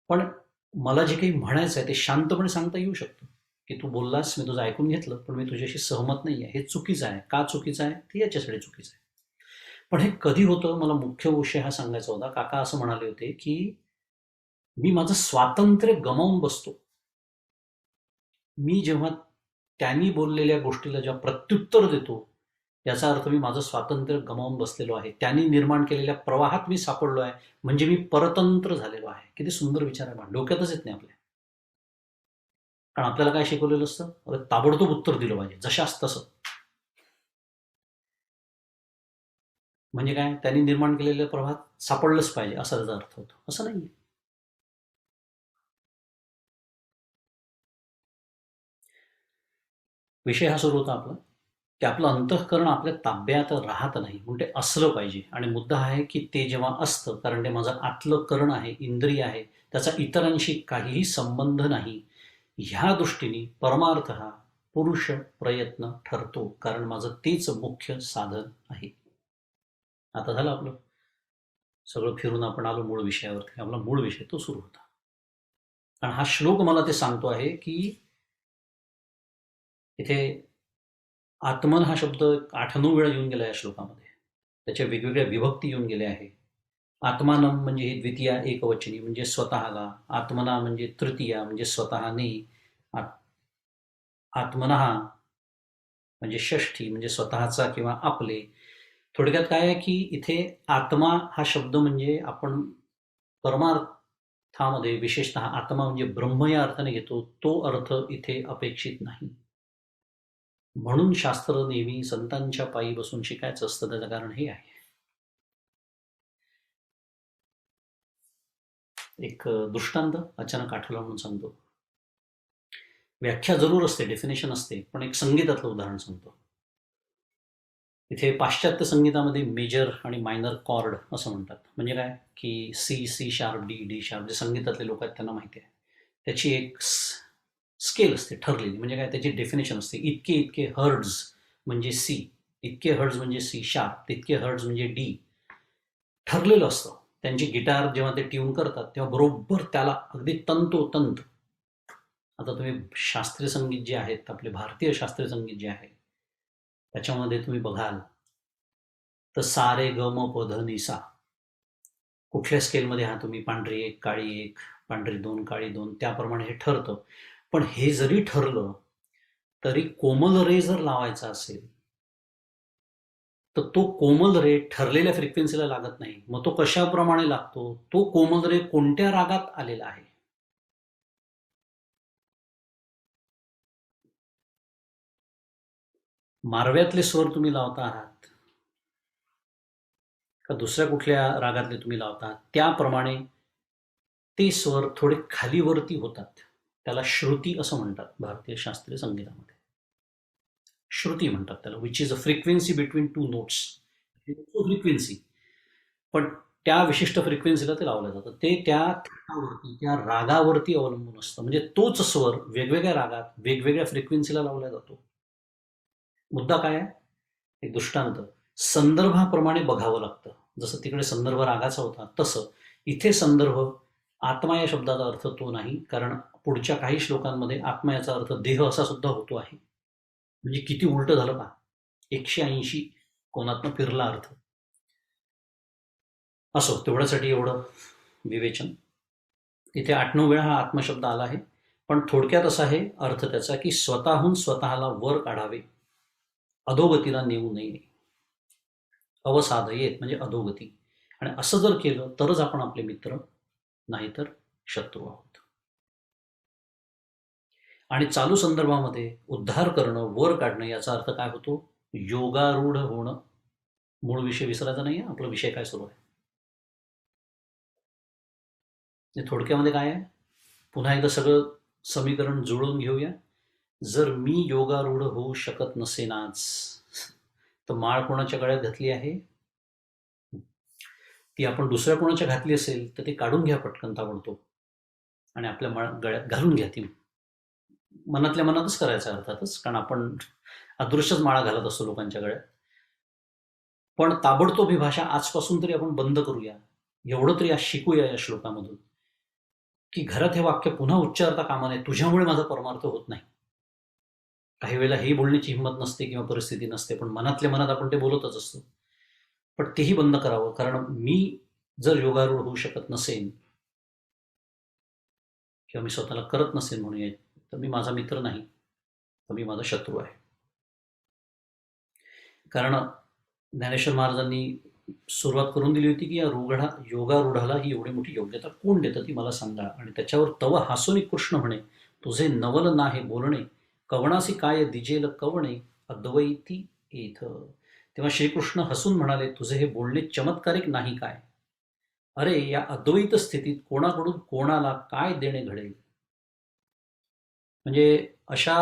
पण मला जे काही म्हणायचं आहे ते शांतपणे सांगता येऊ शकतं की तू बोललास, मी तुझं ऐकून घेतलं, पण मी तुझ्याशी सहमत नाही आहे. हे चुकीचं आहे. का चुकीचं आहे? ते याच्यासाठी चुकीचं आहे. पण हे कधी होतं? मला मुख्य विषय हा सांगायचा होता. काका असं म्हणाले होते की मी माझं स्वातंत्र्य गमावून बसतो. मी जेव्हा त्यांनी बोललेल्या गोष्टीला जेव्हा प्रत्युत्तर देतो, याचा अर्थ मी माझं स्वातंत्र्य गमावून बसलेलो आहे. त्यांनी निर्माण केलेल्या प्रवाहात मी सापडलो आहे, म्हणजे मी परतंत्र झालेलो आहे. किती सुंदर विचार आहे, डोक्यातच येत नाही आपल्या. कारण आपल्याला काय शिकवलेलं असतं? अरे ताबडतोब उत्तर दिलं पाहिजे, जशास तसं. म्हणजे काय? त्यांनी निर्माण केलेल्या प्रवाहात सापडलंच पाहिजे असा त्याचा अर्थ होतो. असं नाही. विषय हा सुरू होता आपला की आपलं अंतःकरण आपल्या ताब्यात राहत नाही, म्हणजे असलं पाहिजे. आणि मुद्दा आहे की ते जेव्हा असतं, कारण ते माझं आतलं करण आहे, इंद्रिय आहे, त्याचा इतरांशी काहीही संबंध नाही, ह्या दृष्टीने परमार्थ हा पुरुष प्रयत्न ठरतो, कारण माझं तेच मुख्य साधन आहे. आता झालं आपलं सगळं फिरून आपण आलो मूळ विषयावरती. आपला मूळ विषय तो सुरू होता. कारण हा श्लोक मला ते सांगतो आहे की इथे आत्मन हा शब्द 8-9 वेळा येऊन गेला या श्लोकामध्ये. त्याच्या वेगवेगळ्या विभक्ती येऊन गेल्या आहे. आत्मानम म्हणजे ही द्वितीया एकवचनी म्हणजे स्वतःला, आत्मना म्हणजे तृतीया म्हणजे स्वतःने, आत्मनहा म्हणजे षष्ठी म्हणजे स्वतःचा किंवा आपले. थोडक्यात काय आहे की इथे आत्मा हा शब्द म्हणजे आपण परमार्थामध्ये विशेषतः आत्मा म्हणजे ब्रह्म या अर्थाने घेतो, तो अर्थ इथे अपेक्षित नाही. म्हणून शास्त्र नेहमी संतांच्या पायी बसून शिकायचं असतं. त्याचं कारण हे आहे. एक दृष्टांत अचानक आठवला म्हणून सांगतो. व्याख्या जरूर असते, डेफिनेशन असते, पण एक संगीतातलं उदाहरण सांगतो. इथे पाश्चात्य संगीतामध्ये मेजर आणि मायनर कॉर्ड असं म्हणतात. म्हणजे काय की सी शार्प, डी शार्प, जे संगीतातले लोक आहेत त्यांना माहिती आहे. त्याची एक स्केल असते ठरलेली. म्हणजे काय, त्याची डेफिनेशन असते. इतके इतके हर्ड्स म्हणजे सी, इतके हर्ड्स म्हणजे सी शार्प, तितके हर्ड्स म्हणजे डी. ठरलेलं असतं. त्यांची गिटार जेव्हा ते ट्यून करतात तेव्हा बरोबर त्याला अगदी तंतोतंत. आता तुम्ही शास्त्रीय संगीत जे आहेत, आपले भारतीय शास्त्रीय संगीत जे आहे त्याच्यामध्ये तुम्ही बघाल तर सारे ग म प ध नि सा, कुठल्या स्केलमध्ये हा तुम्ही पांढरी एक काळी एक, पांढरी दोन काळी दोन, त्याप्रमाणे हे ठरतं. पण हे जरी ठरलं तरी कोमल रे जर लावायचा असेल तर तो कोमल रे ठरलेल्या फ्रिक्वेन्सीला लागत नाही. मग तो कशाप्रमाणे लागतो, तो कोमल रे कोणत्या रागात आलेला आहे. मारव्यातले स्वर तुम्ही लावता आहात का दुसऱ्या कुठल्या रागातले तुम्ही लावता आहात, त्याप्रमाणे ते स्वर थोडे खालीवरती होतात. त्याला श्रुती असं म्हणतात भारतीय शास्त्रीय संगीतामध्ये. श्रुती म्हणतात त्याला, which is a frequency between two notes. Frequency, पण त्या विशिष्ट फ्रिक्वेन्सीला ते लावलं जातं. ते त्या थाटावरती, त्या रागावरती अवलंबून असतं. म्हणजे तोच स्वर वेगवेगळ्या रागात वेगवेगळ्या फ्रिक्वेन्सीला लावला जातो. मुद्दा काय आहे, एक दृष्टांत. संदर्भाप्रमाणे बघावं लागतं. जसं तिकडे संदर्भ रागाचा होता तसं इथे संदर्भ, आत्मा या शब्दाचा अर्थ तो नाही, कारण पुढच्या काही श्लोकांमध्ये आत्मा याचा अर्थ देह असा सुद्धा होतो आहे. म्हणजे किती उलट झालं का, 180 कोणातनं फिरला अर्थ. असो, तेवढ्यासाठी एवढं विवेचन. इथे 8-9 वेळा हा आत्मशब्द आला आहे. पण थोडक्यात असा आहे अर्थ त्याचा की स्वतःहून स्वतःला वर काढावे, अधोगतीला नेऊ नये. अवसादयेत म्हणजे अधोगती. आणि असं जर केलं तरच आपण आपले मित्र, नाहीतर शत्रू आहोत. आणि चालू संदर्भामध्ये उद्धार करणं, वर काढणं याचा अर्थ काय होतो, योगारूढ होणं. मूळ विषय विसरायचा नाही आहे, आपला विषय काय सुरू आहे. थोडक्यामध्ये काय आहे, पुन्हा एकदा सगळं समीकरण जुळवून घेऊया. जर मी योगारूढ होऊ शकत नसेनाच तर माळ कोणाच्या गळ्यात घातली आहे, ती आपण दुसऱ्या कोणाच्या घातली असेल तर ती काढून घ्या पटकन ताबडतोब आणि आपल्या गळ्यात घालून घ्या. ती मनातल्या मनातच करायचं अर्थातच, कारण आपण अदृश्यच माळा घालत असतो लोकांच्या गळ्यात. पण ताबडतोब ही भाषा आजपासून तरी आपण बंद करूया. एवढं तरी आज शिकूया या श्लोकामधून की घरात हे वाक्य पुन्हा उच्चारता कामा नये, तुझ्यामुळे माझा परमार्थ होत नाही. काही वेळेला ही बोलण्याची हिंमत नसते किंवा परिस्थिती नसते, पण मनातल्या मनात आपण ते बोलतच असतो. पण तेही बंद करावं, कारण मी जर योगारूढ होऊ शकत नसेन किंवा मी स्वतःला करत नसेन म्हणूया, तर मी माझा मित्र नाही, तर मी माझा शत्रू आहे. कारण ज्ञानेश्वर महाराजांनी सुरुवात करून दिली होती की या योगारूढाला ही एवढी मोठी योग्यता कोण देतं ती मला सांगा. आणि त्याच्यावर तव हासोनी कृष्ण म्हणे, तुझे नवल नाहे बोलणे, कवणासी काय दिजेल कवणे, अद्वैती येथ. तेव्हा श्रीकृष्ण हसून म्हणाले, तुझे हे बोलणे चमत्कारिक नाही काय. अरे, या अद्वैत स्थितीत कोणाकडून कोणाला काय देणे घडेल. म्हणजे अशा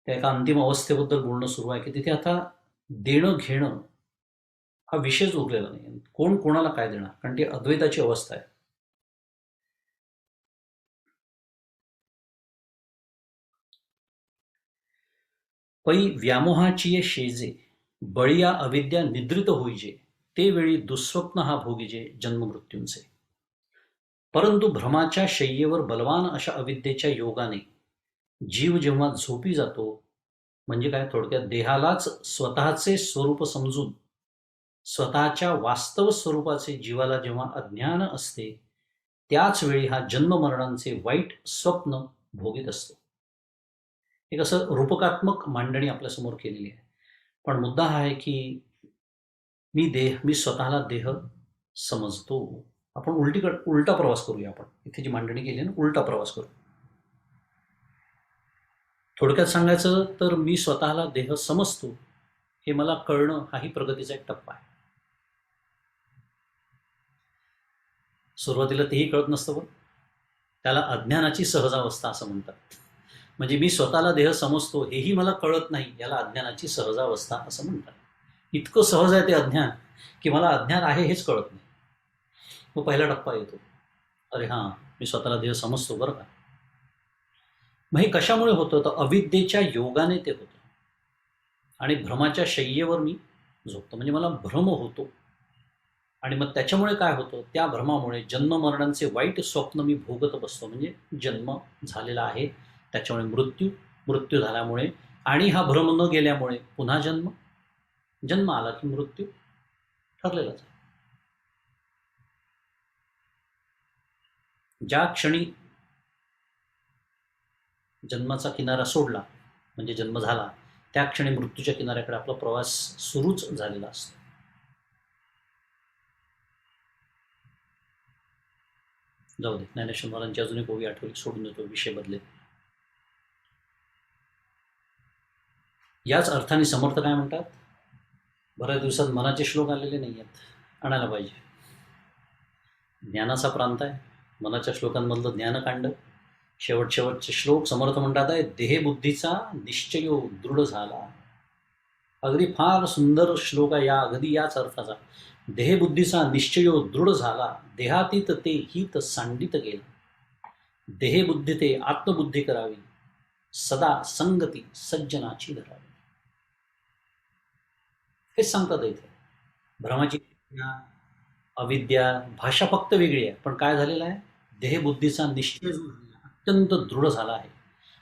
त्या एका अंतिम अवस्थेबद्दल बोलणं सुरू आहे की तिथे आता देणं घेणं हा विषयच उरलेला नाही. कोण कोणाला काय देणार, कारण ती अद्वैताची अवस्था आहे. पै व्यामोहाची ये शेजे बळिया अविद्या निद्रित होईजे ते वेळी दुःस्वप्न हा भोगीजे जन्ममृत्यूंचे. परंतु भ्रमाच्या शय्येवर बलवान अशा अविद्येच्या योगाने जीव जेव्हा झोपी जातो, म्हणजे काय, थोडक्यात देहालाच स्वतःचे स्वरूप समजून स्वतःच्या वास्तव स्वरूपाचे जीवाला जेव्हा अज्ञान असते, त्याच वेळी हा जन्ममरणांचे वाईट स्वप्न भोगीत असतो. एक असं रूपकात्मक मांडणी आपल्यासमोर केलेली आहे. पण मुद्दा हा आहे की मी स्वतःला देह समजतो. आपण उलटा प्रवास करूया. आपण इथे जी मांडणी केली आहे ना, उलटा प्रवास करू. थोडक्यात सांगायचं तर मी स्वतःला देह समजतो हे मला कळणं हाही प्रगतीचा एक टप्पा आहे. सुरुवातीला तेही कळत नसतं, पण त्याला अज्ञानाची सहजावस्था असं म्हणतात. म्हणजे मी स्वतःला देह समजतो हेही मला कळत नाही, याला अज्ञानाची सहजावस्था असं म्हणतात. इतकं सहज आहे ते अज्ञान की मला अज्ञान आहे हेच कळत नाही. मग पहिला टप्पा येतो, अरे हां, मी स्वतःला देह समजतो बरं का. मग हे कशामुळे होतं, तर अविद्येच्या योगाने ते होतं. आणि भ्रमाच्या शय्येवर मी झोपतो, म्हणजे मला भ्रम होतो. आणि मग त्याच्यामुळे काय होतं, त्या भ्रमामुळे जन्ममरणांचे वाईट स्वप्न मी भोगत बसतो. म्हणजे जन्म झालेला आहे, त्याच्यामुळे मृत्यू झाल्यामुळे, आणि हा भ्रम न गेल्यामुळे पुन्हा जन्म आला की मृत्यू ठरलेलाच आहे. ज्या क्षणी जन्माचा किनारा सोडला, म्हणजे जन्म झाला, त्या क्षणी मृत्यूच्या किनाऱ्याकडे आपला प्रवास सुरूच झालेला असतो. जाऊ दे, ज्ञानेश्वर महाराजांची अजून एक ओवी आठवली, सोडून देतो, विषय बदले. याच अर्थाने समर्थ काय म्हणतात, बऱ्याच दिवसात मनाचे श्लोक आलेले नाही आहेत, आणायला पाहिजे. ज्ञानाचा प्रांत आहे, मनाच्या श्लोकांमधलं ज्ञानकांड. शेवटचे श्लोक समर्थ म्हणतात आहे, देहबुद्धीचा निश्चयो दृढ झाला. अगदी फार सुंदर श्लोक आहे, अगदी याच अर्थाचा. देहबुद्धीचा निश्चयो दृढ झाला, देहातीत ते हित सांडित गेला. देहबुद्धी ते आत्मबुद्धी करावी, सदा संगती सज्जनाची धरावी. हेच सांगतात इथे. भ्रमाची अविद्या, भाषा फक्त वेगळी आहे, पण काय झालेलं आहे, देहबुद्धीचा निश्चय अत्यंत दृढ झाला आहे.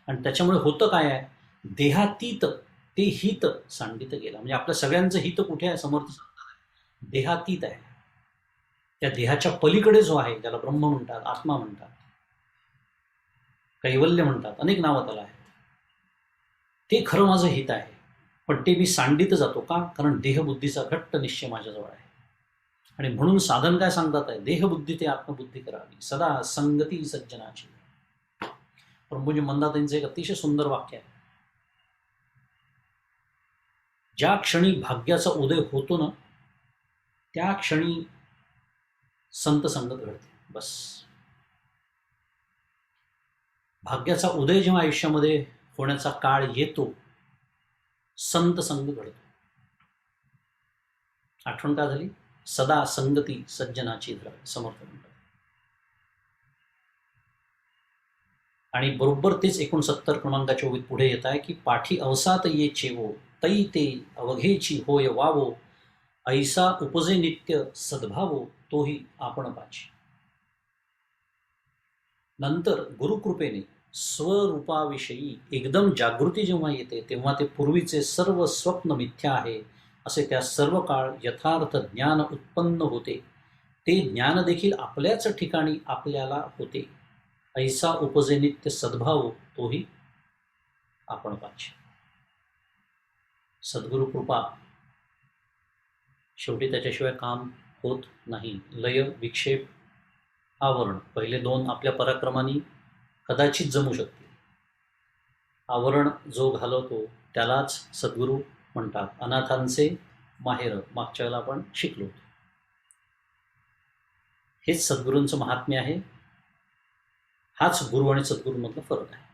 आणि त्याच्यामुळे होतं काय आहे, देहातीत ते हित सांडित गेला. म्हणजे आपल्या सगळ्यांचं हित कुठे आहे, समर्थ सांगतात, देहातीत आहे. त्या देहाच्या पलीकडे जो आहे, त्याला ब्रह्म म्हणतात, आत्मा म्हणतात, कैवल्य म्हणतात, अनेक नावं त्याला आहेत. ते खरं माझं हित आहे, पण ते मी सांडित जातो का, कारण देहबुद्धीचा घट्ट निश्चय माझ्याजवळ आहे. आणि म्हणून साधन काय सांगतात आहे, देहबुद्धी ते आत्मबुद्धी करावी, सदा संगती सज्जनाची. प्रभूजी मंदाताईंचं एक अतिशय सुंदर वाक्य आहे, ज्या क्षणी भाग्याचा उदय होतो ना, त्या क्षणी संत संगत घडते. बस, भाग्याचा उदय जेव्हा आयुष्यामध्ये होण्याचा काळ येतो, संत संग घडतो. आठवण का झाली, सदा संगती सज्जनाची धरावी, समर्थ म्हणतात. आणि बरोबर तेच 69 क्रमांकाच्या ओवीत पुढे येत आहे की, पाठी अवसात ये चेवो तै ते अवघेची होय वावो, ऐसा उपजे नित्य सद्भावो तोही आपण पाची. नंतर गुरुकृपेने स्वरूपाविषयी एकदम जागृती जेव्हा येते, तेव्हा ते पूर्वीचे सर्व स्वप्न मिथ्या आहे असे त्या सर्व काळ यथार्थ ज्ञान उत्पन्न होते. ते ज्ञान देखील आपल्याच ठिकाणी आपल्याला होते. ऐसा उपजे नित्य सद्भाव तोही आपण पाहिजे. सद्गुरु कृपा, शेवटी त्याच्याशिवाय काम होत नाही. लय, विक्षेप, आवरण, पहिले दोन आपल्या पराक्रमाने कदाचित जमू शकते. आवरण जो घालवतो त्यालाच सद्गुरू म्हणतात. अनाथांचे माहेर, मागच्या वेळेला आपण शिकलो. हेच सद्गुरूंचं महात्म्य आहे. हाच गुरु आणि सद्गुरूंमधला फरक आहे.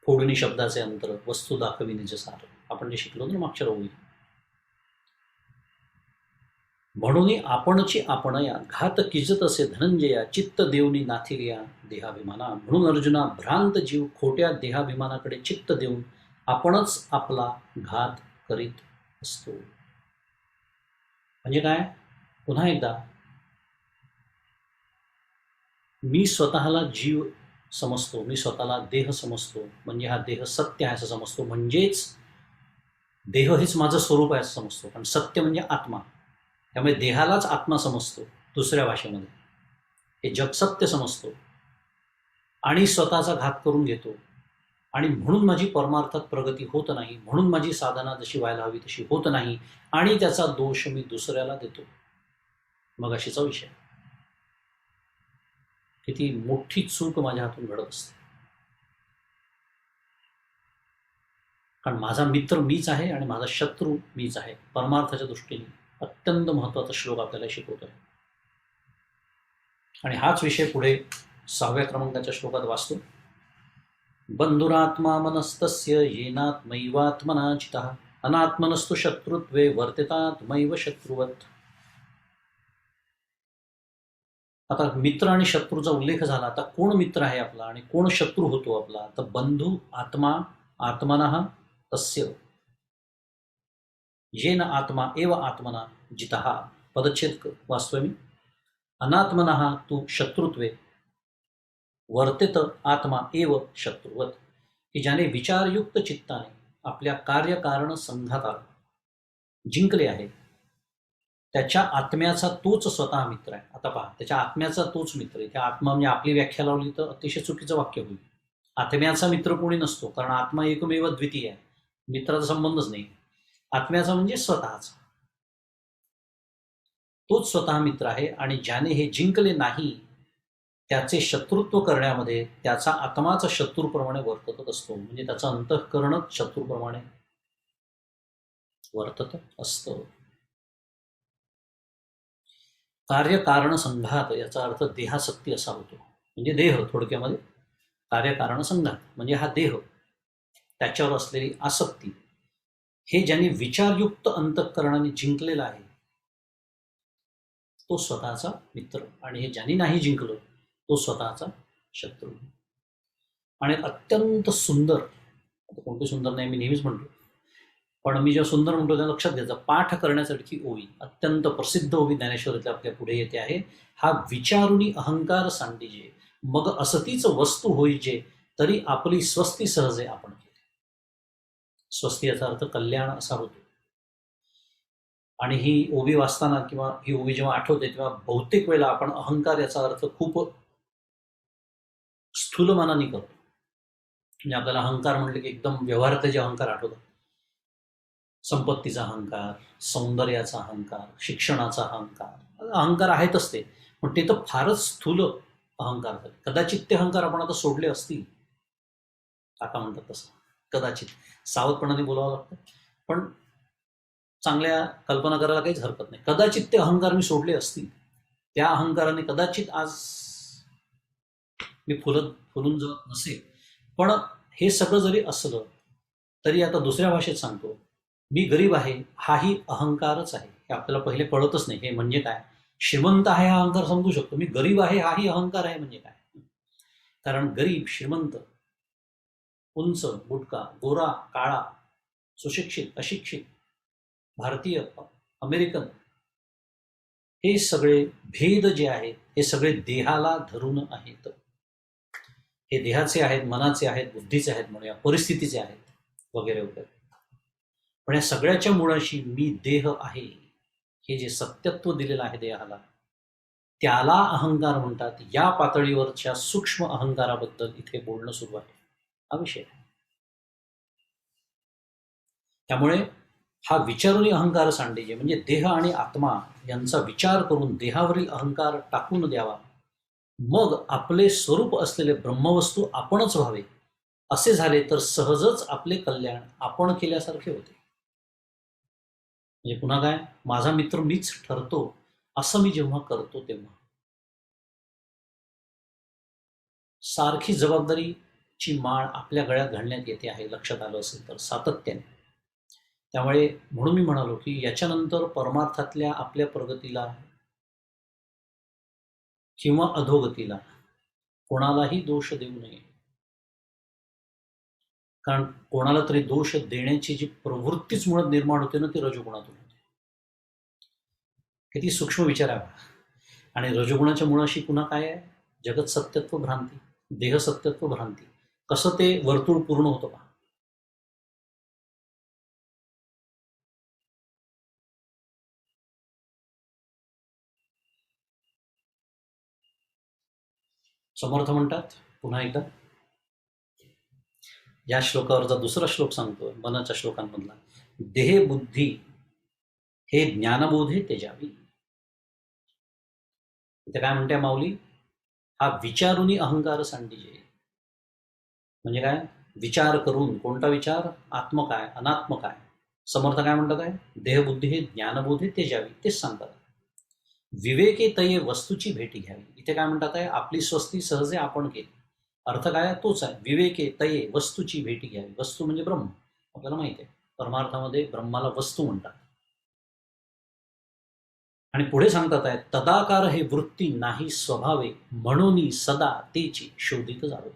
फोडणी शब्दाचे अंतर, वस्तू दाखविण्याचे सार, आपण जे शिकलो ना मागच्या रोगी. म्हणून आपणची आपणया घात किजत असे धनंजया चित्त देऊनी नाथिलिया देहाभिमाना. म्हणून अर्जुना भ्रांत जीव खोट्या देहाभिमानाकडे चित्त देऊन आपणच आपला घात करीत असतो. म्हणजे काय? पुन्हा एकदा, मी स्वतःला जीव समजतो, मी स्वतःला देह समजतो, म्हणजे हा देह सत्य आहे असं समजतो, म्हणजेच देह हेच माझं स्वरूप आहे असं समजतो. पण सत्य म्हणजे आत्मा, त्यामुळे देहालाच आत्मा समजतो दुसऱ्या भाषेमध्ये. हे जग सत्य समजतो आणि स्वतःचा घात करून घेतो. आणि म्हणून माझी परमार्थात प्रगती होत नाही, म्हणून माझी साधना जशी व्हायला हवी तशी होत नाही, आणि त्याचा दोष मी दुसऱ्याला देतो. मग अशीचा विषय, किती मोठी चूक माझ्या हातून घडत असते. कारण माझा मित्र मीच आहे आणि माझा शत्रू मीच आहे. परमार्थाच्या दृष्टीने अत्यंत महत्त्वाचा श्लोक आपल्याला शिकवतोय. आणि हाच विषय पुढे 6व्या क्रमांकाच्या श्लोकात वाचतो. बंधुरात्मा मनस्तस्य येनात्मैवात्मना चितः अनात्मनस्तु शत्रुत्वे वर्तेतात्मैव शत्रुवत्. आता मित्र आणि शत्रूचा उल्लेख झाला. आता कोण मित्र आहे आपला आणि कोण शत्रू होतो आपला? तर बंधू आत्मा आत्मनः तस्य येन आत्मा एव आत्मना जितः. पदच्छेद वाचतोय मी. अनात्मनः तू शत्रुत्वे वर्तेत आत्मा एव शत्रुवत. की ज्याने विचारयुक्त चित्ताने आपल्या कार्यकारण संघाताला जिंकले आहे, त्याच्या आत्म्याचा तोच स्वतः मित्र आहे. आता पहा, त्याच्या आत्म्याचा तोच मित्र आहे. त्या आत्मा म्हणजे आपली व्याख्या लावली तर अतिशय चुकीचं वाक्य होईल. आत्म्याचा मित्र कोणी नसतो, कारण आत्मा एकमेव द्वितीय आहे, मित्राचा संबंधच नाही. आत्म्याचा म्हणजे स्वतःचा, तोच स्वतः मित्र आहे. आणि ज्याने हे जिंकले नाही, त्याचे शत्रुत्व करण्यामध्ये त्याचा आत्माचा शत्रूप्रमाणे वर्तत असतो, म्हणजे त्याचं अंतःकरणच शत्रूप्रमाणे वर्तत असतं. कार्यकारण संघात याचा अर्थ देहासक्ती असा होतो. म्हणजे देह, थोडक्यामध्ये कार्यकारण संघात म्हणजे हा देह, त्याच्यावर असलेली आसक्ती, हे ज्यांनी विचारयुक्त अंतःकरणाने जिंकलेला आहे तो स्वतःचा मित्र, आणि हे ज्यांनी नाही जिंकलं तो स्वतःचा शत्रू. आणि अत्यंत सुंदर, कोणते सुंदर नाही मी नेहमीच म्हणतो, पण मी जेव्हा सुंदर म्हणतो त्या लक्षात घ्यायचं, पाठ करण्यासाठी ओवी, अत्यंत प्रसिद्ध ओवी ज्ञानेश्वरीतल्या आपल्या पुढे येते आहे. हा विचारुनी अहंकार सांडिजे, मग असतीच वस्तू होईजे, तरी आपली स्वस्ती सहजे आपण केली. स्वस्ती याचा अर्थ कल्याण असा होतो. आणि ही ओवी वाचताना किंवा ही ओवी जेव्हा आठवते तेव्हा बहुतेक वेळेला आपण अहंकार याचा अर्थ खूप स्थूलमानाने करतो. म्हणजे आपल्याला अहंकार म्हटलं की एकदम व्यवहारातले जे अहंकार आठवतात, संपत्तीचा अहंकार, सौंदर्याचा अहंकार, शिक्षणाचा अहंकार, अहंकार आहेतच ते, पण ते तर फारच स्थूल अहंकार झाले. कदाचित ते अहंकार आपण आता सोडले असतील, काका म्हणतात तसं, कदाचित सावधपणाने बोलावं लागतं, पण चांगल्या कल्पना करायला काहीच हरकत नाही. कदाचित ते अहंकार मी सोडले असतील, त्या अहंकाराने कदाचित आज मी फुलून जात नसेल. पण हे सगळं जरी असलं तरी आता दुसऱ्या भाषेत सांगतो, मी गरीब आहे हाही अहंकारच आहे. हे आपल्याला पहिले कळतच नाही. हे म्हणजे काय? श्रीमंत आहे हा अहंकार समजू शकतो, मी गरीब आहे हाही अहंकार आहे म्हणजे काय? कारण गरीब, श्रीमंत, उंच, बुटका, गोरा, काळा, सुशिक्षित, अशिक्षित, भारतीय, अमेरिकन, हे सगळे भेद जे आहेत हे सगळे देहाला धरून आहेत. हे देहाचे आहेत, मनाचे आहेत, बुद्धीचे आहेत, म्हणूया परिस्थितीचे आहेत, वगैरे वगैरे. पण या सगळ्याच्या मुळाशी मी देह आहे हे जे सत्यत्व दिलेलं आहे देहाला, त्याला अहंकार म्हणतात. या पातळीवरच्या सूक्ष्म अहंकाराबद्दल इथे बोलणं सुरू आहे, हा विषय आहे. त्यामुळे हा विचारुनी अहंकार सांडेजे म्हणजे देह आणि आत्मा यांचा विचार करून देहावरील अहंकार टाकून द्यावा, मग आपले स्वरूप असलेले ब्रह्मवस्तू आपणच व्हावे. असे झाले तर सहजच आपले कल्याण आपण केल्यासारखे होते. म्हणजे पुन्हा काय, माझा मित्र मीच ठरतो असं मी जेव्हा करतो तेव्हा सारखी जबाबदारीची माळ आपल्या गळ्यात घालण्यात येते आहे. लक्षात आलं असेल तर सातत्याने त्यामुळे म्हणून मी म्हणालो की याच्यानंतर परमार्थातल्या आपल्या प्रगतीला किंवा अधोगतीला कोणालाही दोष देऊ नये. कारण कोणाला तरी दोष देण्याची जी प्रवृत्तीच मुळात निर्माण होते ना, ती रजोगुणातून होते. किती सूक्ष्म विचार आहे. आणि रजोगुणाच्या मुळाशी पुन्हा काय आहे? जगत सत्यत्व भ्रांती, देह सत्यत्व भ्रांती. कसं ते वर्तुळ पूर्ण होतं पहा. समर्थ म्हणतात पुन्हा एकदा, या श्लोकावरचा दुसरा श्लोक सांगतो मनाच्या श्लोकांमधला, देह बुद्धी हे ज्ञानबोधे तेजावी. इथे काय म्हणते माऊली, हा विचारूनी अहंकार सांडीजे. म्हणजे काय? विचार करून. कोणता विचार? आत्म काय, अनात्म काय. समर्थ काय म्हणतात आहे? देहबुद्धी हे ज्ञानबोधे तेजावी, तेच सांगतात. विवेके तये वस्तूची भेटी घ्यावी. इथे काय म्हणतात आहे? आपली स्वस्ती सहजे आपण केली. अर्थ काय आहे? तोच आहे. विवेके तये वस्तूची भेटी घ्यावी. वस्तू म्हणजे ब्रह्म. आपल्याला माहिती आहे परमार्थामध्ये ब्रह्माला वस्तू म्हणतात. आणि पुढे सांगतात आहे, तदाकार हे वृत्ती नाही स्वभावे, म्हणून सदा तेची शोधित जावे.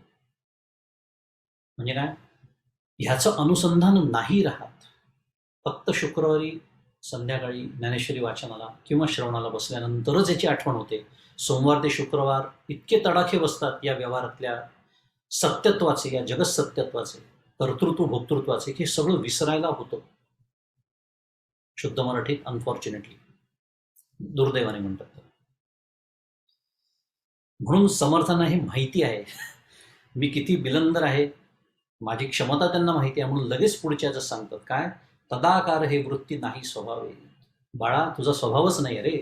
म्हणजे काय? ह्याचं अनुसंधान नाही राहत. फक्त शुक्रवारी संध्याकाळी ज्ञानेश्वरी वाचनाला किंवा श्रवणाला बसल्यानंतरच याची आठवण होते. सोमवार ते शुक्रवार इतके तडाखे बसतात या व्यवहारातल्या सत्यत्वाचे, या जगत सत्यत्वाचे, कर्तृत्व भोक्तृत्वाचे, हे सगळं विसरायला होतं. शुद्ध मराठीत अनफॉर्च्युनेटली, दुर्दैवाने म्हणतात. म्हणून समर्थांना हे माहिती आहे मी किती बिलंदर आहे, माझी क्षमता त्यांना माहिती आहे. म्हणून लगेच पुढच्या सांगतात काय? तदाकार हे वृत्ती नाही स्वभावे. बाळा, तुझा स्वभावच नाही रे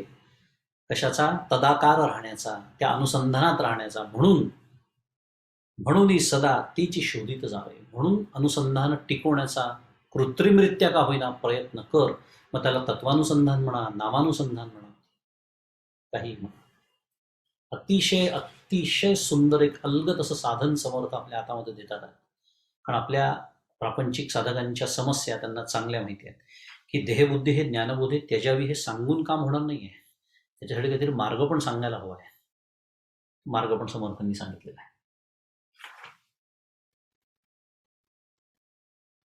कशाचा? तदाकार राहण्याचा, त्या अनुसंधानात राहण्याचा. म्हणून सदा तीची शोधित जावे. म्हणून अनुसंधान टिकवण्याचा कृत्रिमरित्या का होईना प्रयत्न कर. मग त्याला तत्वानुसंधान म्हणा, नामानुसंधान म्हणा, काही म्हणा. अतिशय अतिशय सुंदर एक अलगद असं साधन समर्थ आपल्या हातामध्ये देतात. कारण आपल्या प्रापंचिक साधकांच्या समस्या त्यांना चांगल्या माहिती आहेत की देहबुद्धी हे ज्ञानबोधे त्याजावी. हे सांगून काम होणार नाहीये, त्याच्यासाठी काहीतरी मार्ग पण सांगायला हवा आहे. मार्ग पण समर्थांनी सांगितलेला आहे.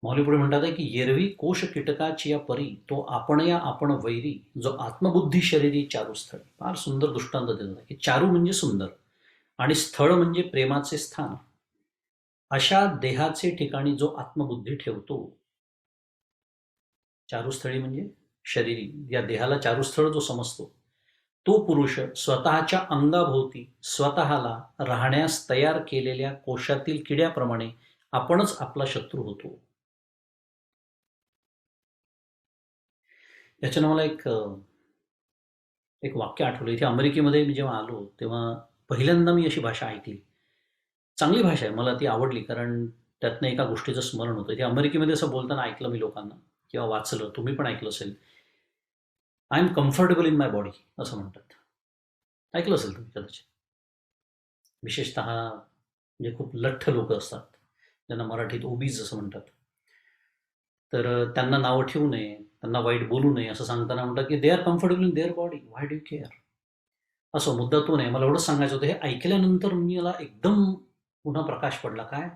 मौली पुढे म्हणतात आहे की येरवी कोश कीटकाची या परी, तो आपण या आपण वैरी, जो आत्मबुद्धी शरीरी चारू स्थळ. फार सुंदर दृष्टांत देतात की चारू म्हणजे सुंदर आणि स्थळ म्हणजे प्रेमाचे स्थान. अशा देहाचे ठिकाणी जो आत्मबुद्धी ठेवतो, चारुस्थळी म्हणजे शरीरी, या देहाला चारुस्थळ जो समजतो, तो पुरुष स्वतःच्या अंगाभोवती स्वतःला राहण्यास तयार केलेल्या कोशातील किड्याप्रमाणे आपणच आपला शत्रू होतो. याच्यानं मला एक वाक्य आठवलं. इथे अमेरिकेमध्ये मी जेव्हा आलो तेव्हा पहिल्यांदा मी अशी भाषा ऐकली. चांगली भाषा आहे, मला ती आवडली. कारण त्यातनं एका गोष्टीचं स्मरण होतं. इथे अमेरिकेमध्ये असं बोलताना ऐकलं मी लोकांना किंवा वाचलं, तुम्ही पण ऐकलं असेल, I am comfortable in my body असं म्हणतात. ऐकलं असेल तुम्ही कदाचित. विशेषतः म्हणजे खूप लठ्ठ लोक असतात ज्यांना मराठीत ओबीज असं म्हणतात. तर त्यांना नावं ठेवू नये, त्यांना वाईट बोलू नये असं सांगताना म्हणतात की they are comfortable in their body, why do care. असं मुद्दा तो नाही. मला एवढंच सांगायचं होतं. हे ऐकल्यानंतर मला एकदम पुन्हा प्रकाश पडला. काय?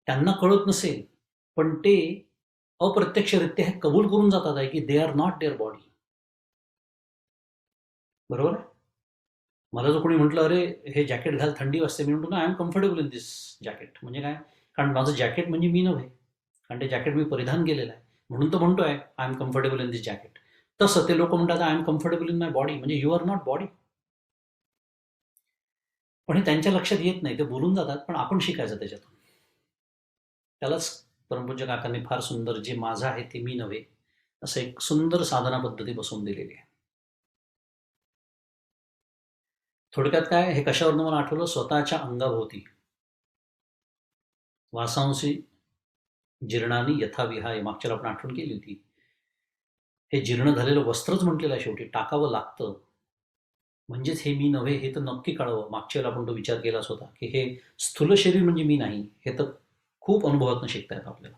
त्यांना कळत नसेल पण ते अप्रत्यक्षरित्या हे कबूल करून जातात आहे की they R not there body. बरोबर आहे? मला जो कोणी म्हटलं अरे हे जॅकेट घाल थंडी वाजते, मी म्हणतो ना I am comfortable in this jacket. म्हणजे काय? कारण माझं जॅकेट म्हणजे मी नव्हे, कारण ते जॅकेट मी परिधान केलेलं आहे म्हणून तो म्हणतोय I am comfortable in this jacket. तसं ते लोक म्हणतात I am comfortable in my body, म्हणजे यू आर नॉट बॉडी. पण हे त्यांच्या लक्षात येत नाही, ते बोलून जातात. पण आपण शिकायचं त्याच्यातून. त्यालाच परमपूज्य काकांनी फार सुंदर, जे माझं आहे ते मी नव्हे, असं एक सुंदर साधना पद्धती बसवून दिलेली आहे. थोडक्यात काय, हे कशावरनं मला आठवलं? स्वतःच्या अंगाभोवती वासांशी जीर्णानी यथाविहाय, मागच्या आपण आठवण केली होती. हे जीर्ण झालेलं वस्त्रच म्हटलेलं आहे शेवटी, टाकावं लागतं. म्हणजेच हे मी नव्हे हे तर नक्की कळावं. मागच्या वेळेला आपण तो विचार केलाच होता की हे स्थूल शरीर म्हणजे मी नाही, हे तर खूप अनुभवातून शिकता येतं आपल्याला.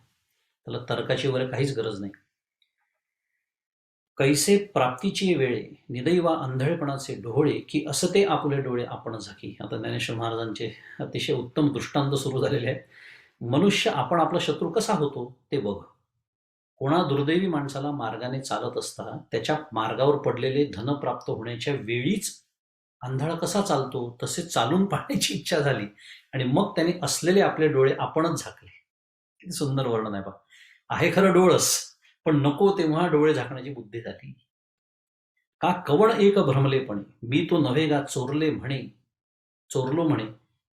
त्याला तर्काची वगैरे काहीच गरज नाही. कैसे प्राप्तीची वेळे निदैवा आंधळेपणाचे डोळे की असते आपुले डोळे आपण झाकी. आता ज्ञानेश्वर महाराजांचे अतिशय उत्तम दृष्टांत सुरू झालेले आहेत. मनुष्य आपण आपला शत्रू कसा होतो ते बघ. कोणा दुर्दैवी माणसाला मार्गाने चालत असता त्याच्या मार्गावर पडलेले धन प्राप्त होण्याच्या वेळीच आंधळा कसा चालतो तसे चालून पाहण्याची इच्छा झाली आणि मग त्याने असलेले आपले डोळे आपणच झाकले. किती सुंदर वर्णन आहे. आहे खरं डोळस, पण नको तेव्हा डोळे झाकण्याची बुद्धी झाली. का कवण एक भ्रमलेपणे मी तो नव्हे गा चोरलो म्हणे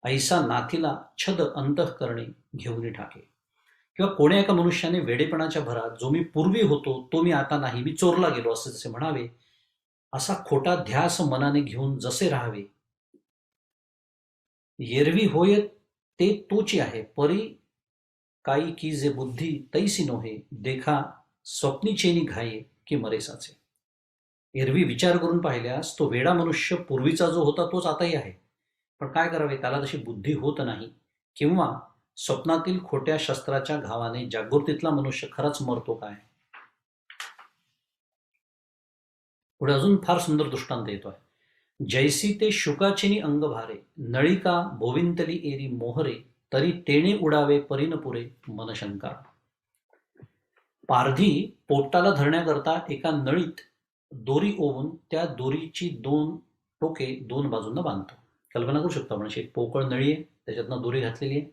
ऐसा नाथीला छद अंतःकरणे घेऊन ठाके. किंवा कोण्या एका मनुष्याने वेडेपणाच्या भरात जो मी पूर्वी होतो तो मी आता नाही, मी चोरला गेलो असे जसे म्हणावे, असा खोटा ध्यास मनाने घेऊन जसे राहावे. येरवी होय ते तोची आहे, परी काही की जे बुद्धी तैसी नोहे, देखा स्वप्नीचेनी घाये की मरेसाचे. एरवी विचार करून पाहिल्यास तो वेडा मनुष्य पूर्वीचा जो होता तोच आताही आहे, पण काय करावे, त्याला तशी बुद्धी होत नाही. किंवा स्वप्नातील खोट्या शस्त्राच्या घावाने जागृतीतला मनुष्य खराच मरतो काय. पुढे अजून फार सुंदर दृष्टांत येतोय. जैसी ते शुकाचिनी अंग भारे नळिका भोविंतली एरी मोहरे, तरी तेणे उडावे परिणपुरे मनशंका. पारधी पोटाला धरण्याकरता एका नळीत दोरी ओवून त्या दोरीची 2 टोके 2 बाजूंना बांधतो. कल्पना करू शकतो आपण, एक पोकळ नळी आहे, त्याच्यातनं दोरी घातलेली आहे.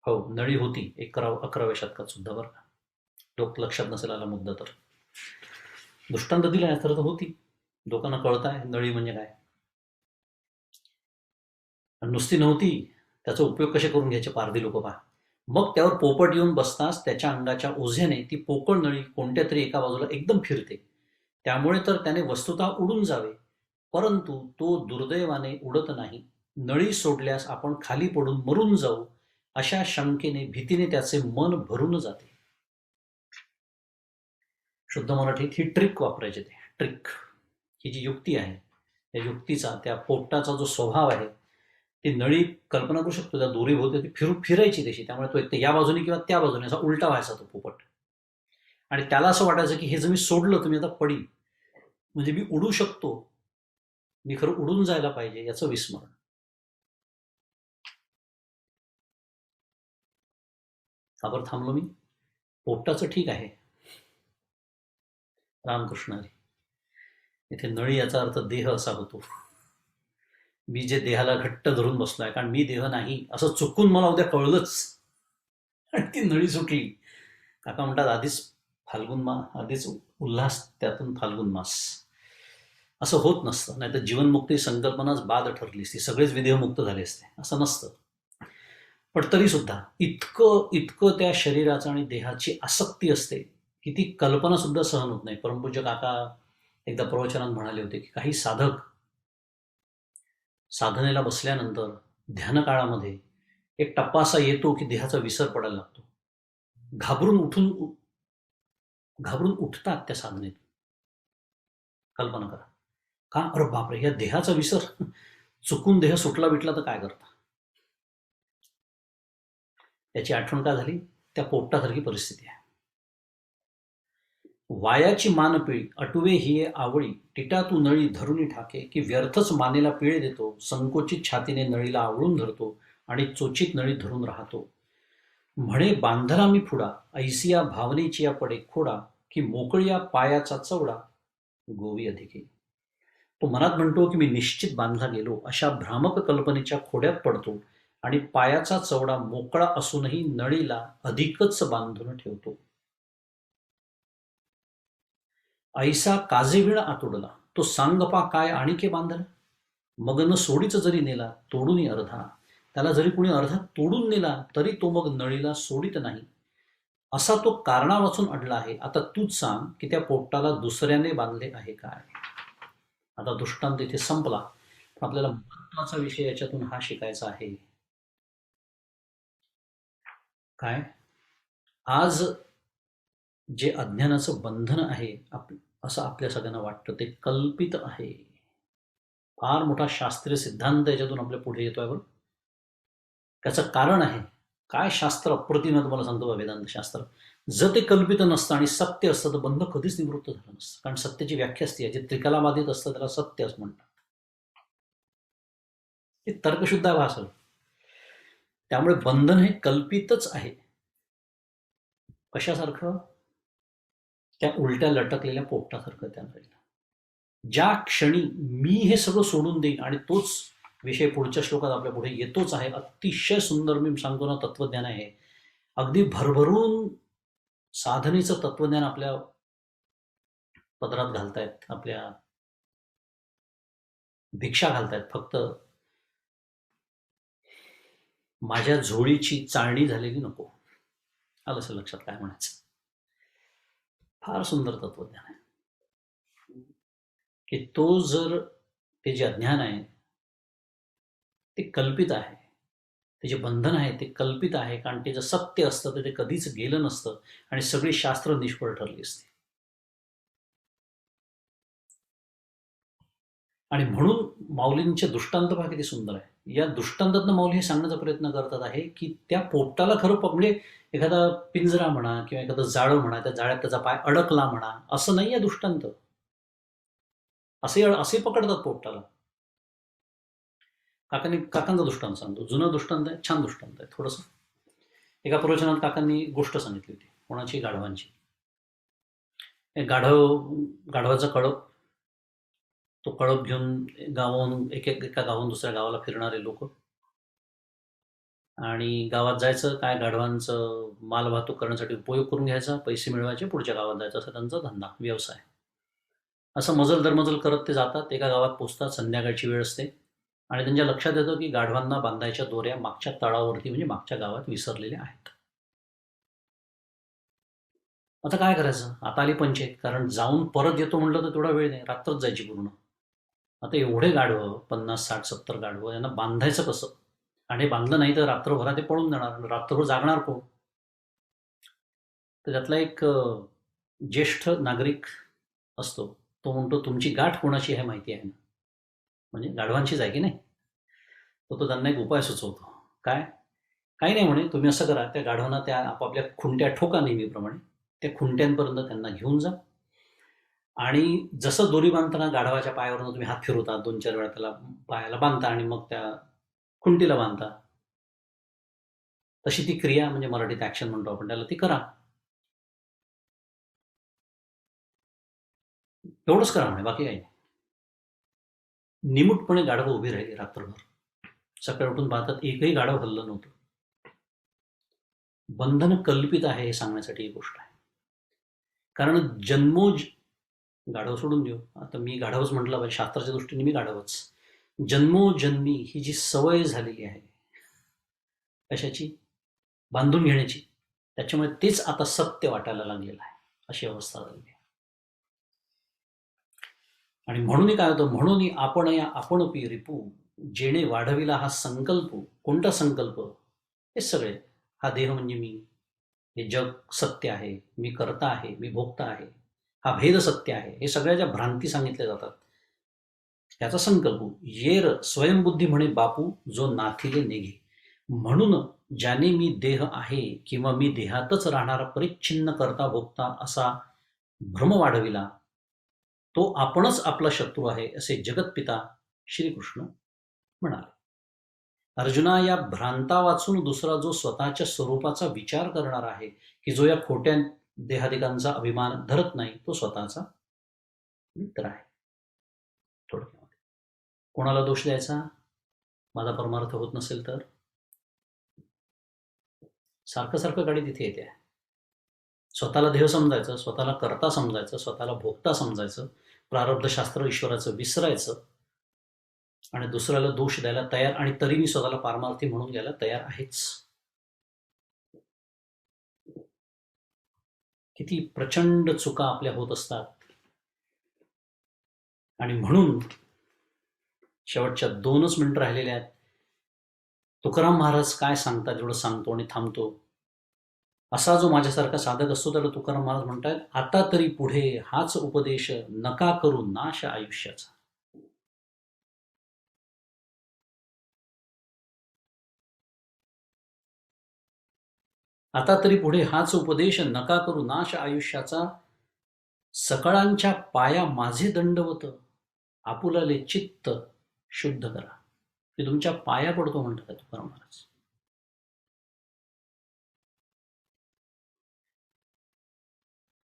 हो, नळी होती 11व्या शतकात सुद्धा, बरं का. लोक लक्षात नसेल आला मुद्दा तर. दृष्टांत दिला तर होती, लोकांना कळत आहे नळी म्हणजे काय. नुसती नव्हती, त्याचा उपयोग कसे करून घ्यायचे पारधी लोक पहा. मग त्यावर पोपट येऊन बसताच त्याच्या अंगाच्या ओझ्याने ती पोकळ नळी कोणत्या तरी एका बाजूला एकदम फिरते. त्यामुळे तर त्याने वस्तुतः उडून जावे, परंतु तो दुर्दैवाने उडत नाही. नळी सोडल्यास आपण खाली पडून मरून जाऊ अशा शंकेने भीतीने त्याचे मन भरून जाते. शुद्ध मराठीत ही ट्रिक वापरायची. ते ट्रिक ही जी युक्ती आहे, त्या युक्तीचा, त्या पोपटाचा जो स्वभाव आहे, ती नळी कल्पना करू शकतो, त्या दोरी होते ती फिरायची तशी. त्यामुळे तो एक या बाजूने किंवा त्या बाजूने असा उलटा व्हायचा तो पोपट. आणि त्याला असं वाटायचं की हे जर मी सोडलं तर मी आता पडीन, म्हणजे मी उडू शकतो, मी खरं उडून जायला पाहिजे याचं विस्मरण. साबर थांबलो मी. पोपटाचं ठीक आहे, रामकृष्ण हरी. इथे नळी याचा अर्थ देह असा होतो. मी जे देहाला घट्ट धरून बसलोय, कारण मी देह नाही असं चुकून मला उद्या कळलंच आणि ती नळी सुटली. काका म्हणतात आधीच उल्हास, त्यातून फाल्गुन मास. असं होत नसतं, नाही तर जीवनमुक्ती संकल्पनाच बाद ठरली असती, सगळेच विदेहमुक्त झाले असते. असं नसतं. पण तरी सुद्धा इतकं त्या शरीराचं आणि देहाची आसक्ती असते की ती कल्पना सुद्धा सहन होत नाही. परमपूज्य काका एकदा प्रवचनात म्हणाले होते की काही साधक साधनेला बसल्यानंतर ध्यान काळामध्ये एक टप्पा असा येतो की देहाचा विसर पडायला लागतो. घाबरून उठतात त्या साधनेत. कल्पना करा. का, अरे बापरे, या देहाचा विसर, चुकून देह सुटला बिटला तर काय करता. त्याची आठवण का झाली, त्या पोपटासारखी परिस्थिती आहे. वायाची मान पिळी अटुवे हिये आवळी, टिटा तू नळी धरुनी ठाके, की व्यर्थच मानेला पिळे देतो, संकोचित छातीने नळीला आवळून धरतो आणि चोचित नळी धरून राहतो. म्हणे बांधला मी फुडा, ऐसिया भावनेची या पडे खोडा, की मोकळ्या पायाचा चवडा गोवी अधिके. तो मनात म्हणतो की मी निश्चित बांधला गेलो अशा भ्रामक कल्पनेच्या खोड्यात पडतो आणि पायाचा चवडा मोकळा असूनही नळीला अधिकच बांधून ठेवतो. ऐसा काजेविण आतुडला, तो सांगपा काय आणिके बांधला, मग न सोडीच जरी नेला तोडून अर्धा, त्याला जरी कुणी अर्धा तोडून नेला तरी तो मग नळीला सोडित नाही. असा तो कारणा वाचून अडला आहे. आता तूच सांग की त्या पोपटाला दुसऱ्याने बांधले आहे काय. आता दृष्टांत इथे संपला, पण आपल्याला महत्वाचा विषय याच्यातून हा शिकायचा आहे. काय, आज जे अज्ञानाचं बंधन आहे असं आपल्या सगळ्यांना वाटतं ते कल्पित आहे. फार मोठा शास्त्रीय सिद्धांत याच्यातून आपल्या पुढे येतोय बरं. त्याचं कारण आहे, काय शास्त्र अप्रतिम आहे तुम्हाला सांगतो बा वेदांत शास्त्र. जर ते कल्पित नसतं आणि सत्य असतं तर बंध कधीच निवृत्त झालं नसतं. कारण सत्याची व्याख्या असते, जे त्रिकालाबाधित असतं त्याला सत्य असं म्हणतात. हे तर्कशुद्ध भाषा. त्यामुळे बंधन हे कल्पितच आहे. कशासारखं? त्या उलट्या लटकलेल्या पोपटासारखं त्याला. ज्या क्षणी मी हे सगळं सोडून देईन आणि तोच विषय पुढच्या श्लोकात आपल्या पुढे येतोच आहे. अतिशय सुंदर मी सांगतो ना तत्वज्ञान आहे. अगदी भरभरून साधनेचं तत्वज्ञान आपल्या पदरात घालतायत, आपल्या भिक्षा घालतायत. फक्त माझ्या झोळीची चाळणी झालेली नको. आलं असं लक्षात काय म्हणायचं. फार सुंदर तत्वज्ञान आहे की तो जर ते जे अज्ञान आहे ते कल्पित आहे, ते जे बंधन आहे ते कल्पित आहे. कारण ते जर सत्य असतं तर ते कधीच गेलं नसतं आणि सगळी शास्त्र निष्फळ ठरली असती. आणि म्हणून माऊलींचे दृष्टांत पहा किती सुंदर आहे. या दृष्टांतातनं माऊली हे सांगण्याचा प्रयत्न करतात आहे की त्या पोपटाला खरं म्हणजे एखादा पिंजरा म्हणा किंवा एखादं जाळं म्हणा, त्या जाळ्यात त्याचा पाय अडकला म्हणा, असं नाही आहे दृष्टांत. असे पकडतात पोपटाला. काकांचा दृष्टांत सांगतो. जुनं दृष्टांत आहे, छान दृष्टांत आहे. थोडंसं एका प्रवचनात काकांनी गोष्ट सांगितली होती कोणाची, गाढवांची. गाढवाचा कळप, तो कळप घेऊन गावाहून एका गावाहून दुसऱ्या गावाला फिरणारे लोक. आणि गावात जायचं काय, गाढवांचं माल वाहतूक करण्यासाठी उपयोग करून घ्यायचा, पैसे मिळवायचे, पुढच्या गावात जायचं, असं त्यांचा धंदा व्यवसाय. असं मजल दरमजल करत ते जातात. एका गावात पोचतात, संध्याकाळची वेळ असते आणि त्यांच्या लक्षात येतं की गाढवांना बांधायच्या दोऱ्या मागच्या तळावरती म्हणजे मागच्या गावात विसरलेल्या आहेत. आता काय करायचं? आता आली पंचायत. कारण जाऊन परत येतो म्हटलं तर तेवढा वेळ नाही, रात्रच जायची पूर्ण. आता एवढे गाढवं, 50, 60, 70 गाढवं, यांना बांधायचं कसं? आणि बांधलं नाही तर रात्रभरात ते पळून जाणार. रात्रभर जागणार कोण? तर त्यातला एक ज्येष्ठ नागरिक असतो. तो म्हणतो, तुमची गाठ कोणाची आहे माहिती आहे ना? म्हणजे गाढवांचीच आहे की नाही? तर तो त्यांना एक उपाय सुचवतो. काय? काही नाही म्हणे, तुम्ही असं करा, त्या गाढवांना त्या आपापल्या खुंट्या ठोका नेहमीप्रमाणे. त्या खुंट्यांपर्यंत त्यांना घेऊन जा आणि जसं दोरी बांधताना गाढवाच्या पायावरनं तुम्ही हात फिरवता, 2-4 वेळा त्याला पायाला बांधता आणि मग त्या खुंटीला बांधता, तशी ती क्रिया म्हणजे मराठीत ॲक्शन म्हणतो आपण त्याला, ती करा. एवढंच करा म्हणे, बाकी काही नाही. निमूटपणे गाढवं उभी राहिली रात्रभर. सकाळी उठून पाहतात एकही गाढव हललं नव्हतं. बंधन कल्पित आहे हे सांगण्यासाठी ही गोष्ट आहे. कारण गाढव सोडून देऊ, आता मी गाढवच म्हटलं पाहिजे, शास्त्राच्या दृष्टीने मी गाढवच. जन्मोजन्मी ही जी सवय झालेली आहे कशाची? बांधून घेण्याची, त्याच्यामुळे तेच आता सत्य वाटायला लागलेलं आहे, अशी अवस्था झालेली आहे. आणि म्हणून काय होतं? म्हणून आपण या आपणपी रिपू जेणे वाढविला हा संकल्प. कोणता संकल्प? हे सगळे, हा देह म्हणजे मी, हे जग सत्य आहे, मी करता आहे, मी भोगता आहे, हा भेद सत्य आहे, हे सगळ्या ज्या भ्रांती सांगितल्या जातात त्याचा संकल्प. येर स्वयंबुद्धी म्हणे बापू जो नाथिले नेघे. म्हणून ज्याने मी देह आहे किंवा मी देहातच राहणारा परिच्छिन्न करता भोगता असा भ्रम वाढविला, तो आपणच आपला शत्रू आहे असे जगतपिता श्रीकृष्ण म्हणाले. अर्जुना, या भ्रांता वाचून दुसरा जो स्वतःच्या स्वरूपाचा विचार करणार आहे, की जो या खोट्या देहादिकांचा अभिमान धरत नाही, तो स्वतःचा मित्र आहे. थोडक्यामध्ये कोणाला दोष द्यायचा? माझा परमार्थ होत नसेल तर? सारखं सारखं गाडी तिथे येते. स्वतःला देह समजायचं, स्वतःला करता समजायचं, स्वतःला भोगता समजायचं, प्रारब्धशास्त्र ईश्वराचं विसरायचं आणि दुसऱ्याला दोष द्यायला तयार, आणि तरी मी स्वतःला पारमार्थी म्हणून घ्यायला तयार आहेच. किती प्रचंड चुका आपल्या होत असतात. आणि म्हणून शेवटच्या 2च मिनिटं राहिलेल्या आहेत. तुकाराम महाराज काय सांगतात एवढं सांगतो आणि थांबतो. असा जो माझ्यासारखा साधक असतो त्याला तुकाराम महाराज म्हणतात, आता तरी पुढे हाच उपदेश नका करू नाश आयुष्याचा. आता तरी पुढे हाच उपदेश नका करू नाश आयुष्याचा. सकळांच्या पाया माझे दंडवत, आपुलाले चित्त शुद्ध करा. मी तुमच्या पाया पडतो म्हणतात तुकाराम महाराज.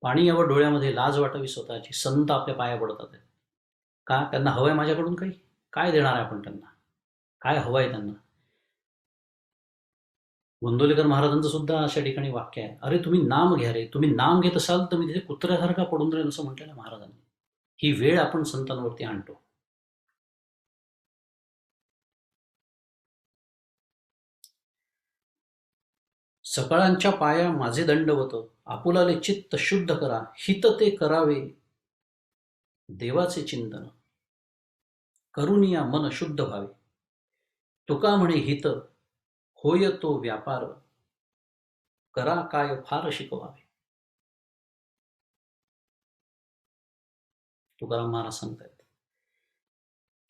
पाणी यावं डोळ्यामध्ये, लाज वाटावी स्वतःची, संत आपल्या पाया पडतात आहेत. का? त्यांना हवंय माझ्याकडून काही? काय देणार आहे आपण त्यांना? काय हवंय त्यांना? गोंदवलेकर महाराजांचं सुद्धा अशा ठिकाणी वाक्य आहे, अरे तुम्ही नाम घ्या रे, तुम्ही नाम घेत असाल तर मी तिथे कुत्र्यासारखा पडून राहील, असं म्हटलेलं आहे महाराजांनी. ही वेळ आपण संतांवरती आणतो. सकळांच्या पाया माझे दंडवत, आपुलाले चित्त शुद्ध करा. हित ते करावे देवाचे चिंतन, करुनिया मन शुद्ध व्हावे. तुका म्हणे हित होय तो व्यापार, करा काय फार शिकवावे. तुकाराम महाराज सांगतायत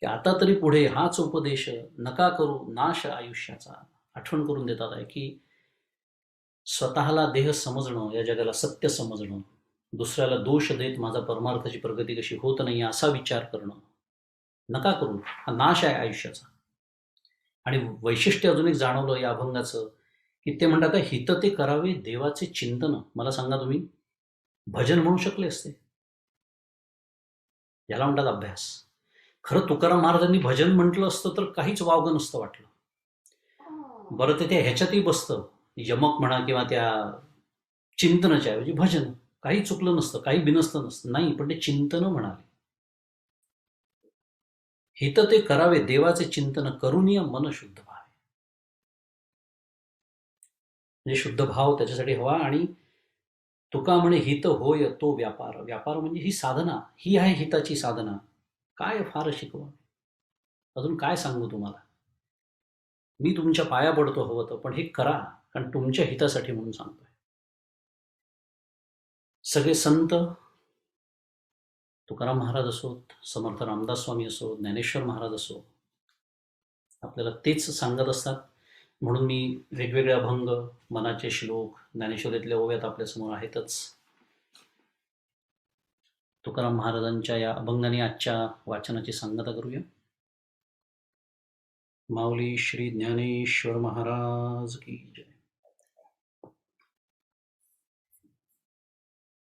की आता तरी पुढे हाच उपदेश नका करू नाश आयुष्याचा. आठवण करून देतात आहे की स्वतःला देह समजणं, या जगाला सत्य समजणं, दुसऱ्याला दोष देत माझा परमार्थाची प्रगती कशी होत नाही असा विचार करणं नका करू. हा नाश आहे आयुष्याचा. आणि वैशिष्ट्य अजून एक जाणवलं या अभंगाचं की ते म्हणतात हित ते करावे देवाचे चिंतन. मला सांगा, तुम्ही भजन म्हणू शकले असते? याला म्हणतात अभ्यास. खरं तुकाराम महाराजांनी भजन म्हटलं असतं तर काहीच वावगं नसतं वाटलं. बरं, ते त्या ह्याच्यातही बसतं, यमक म्हणा किंवा त्या चिंतनाच्या ऐवजी भजन. काही चुकलं नसतं, काही बिनसतं नसतं, नाही, पण ते चिंतन म्हणाले. हित ते करावे देवाचे चिंतन, करुनिया मन शुद्ध व्हावे. म्हणजे शुद्ध भाव त्याच्यासाठी हवा. आणि तुका म्हणे हित होय तो व्यापार. व्यापार म्हणजे ही साधना, ही आहे हिताची साधना. काय फार शिकवा, अजून काय सांगू तुम्हाला. मी तुमच्या पाया पडतो हवं तर, पण हे करा, कारण तुमच्या हितासाठी म्हणून सांगतोय. सगळे संत, तुकाराम महाराज असोत, समर्थ रामदास स्वामी असो, ज्ञानेश्वर महाराज असो, आपल्याला तेच सांगत असतात. म्हणून मी वेगवेगळे अभंग, मनाचे श्लोक, ज्ञानेश्वरीतल्या ओव्यात आपल्यासमोर आहेतच. तुकाराम महाराजांच्या या अभंगाने आजच्या वाचनाची सांगता करूया. माऊली श्री ज्ञानेश्वर महाराज की जय.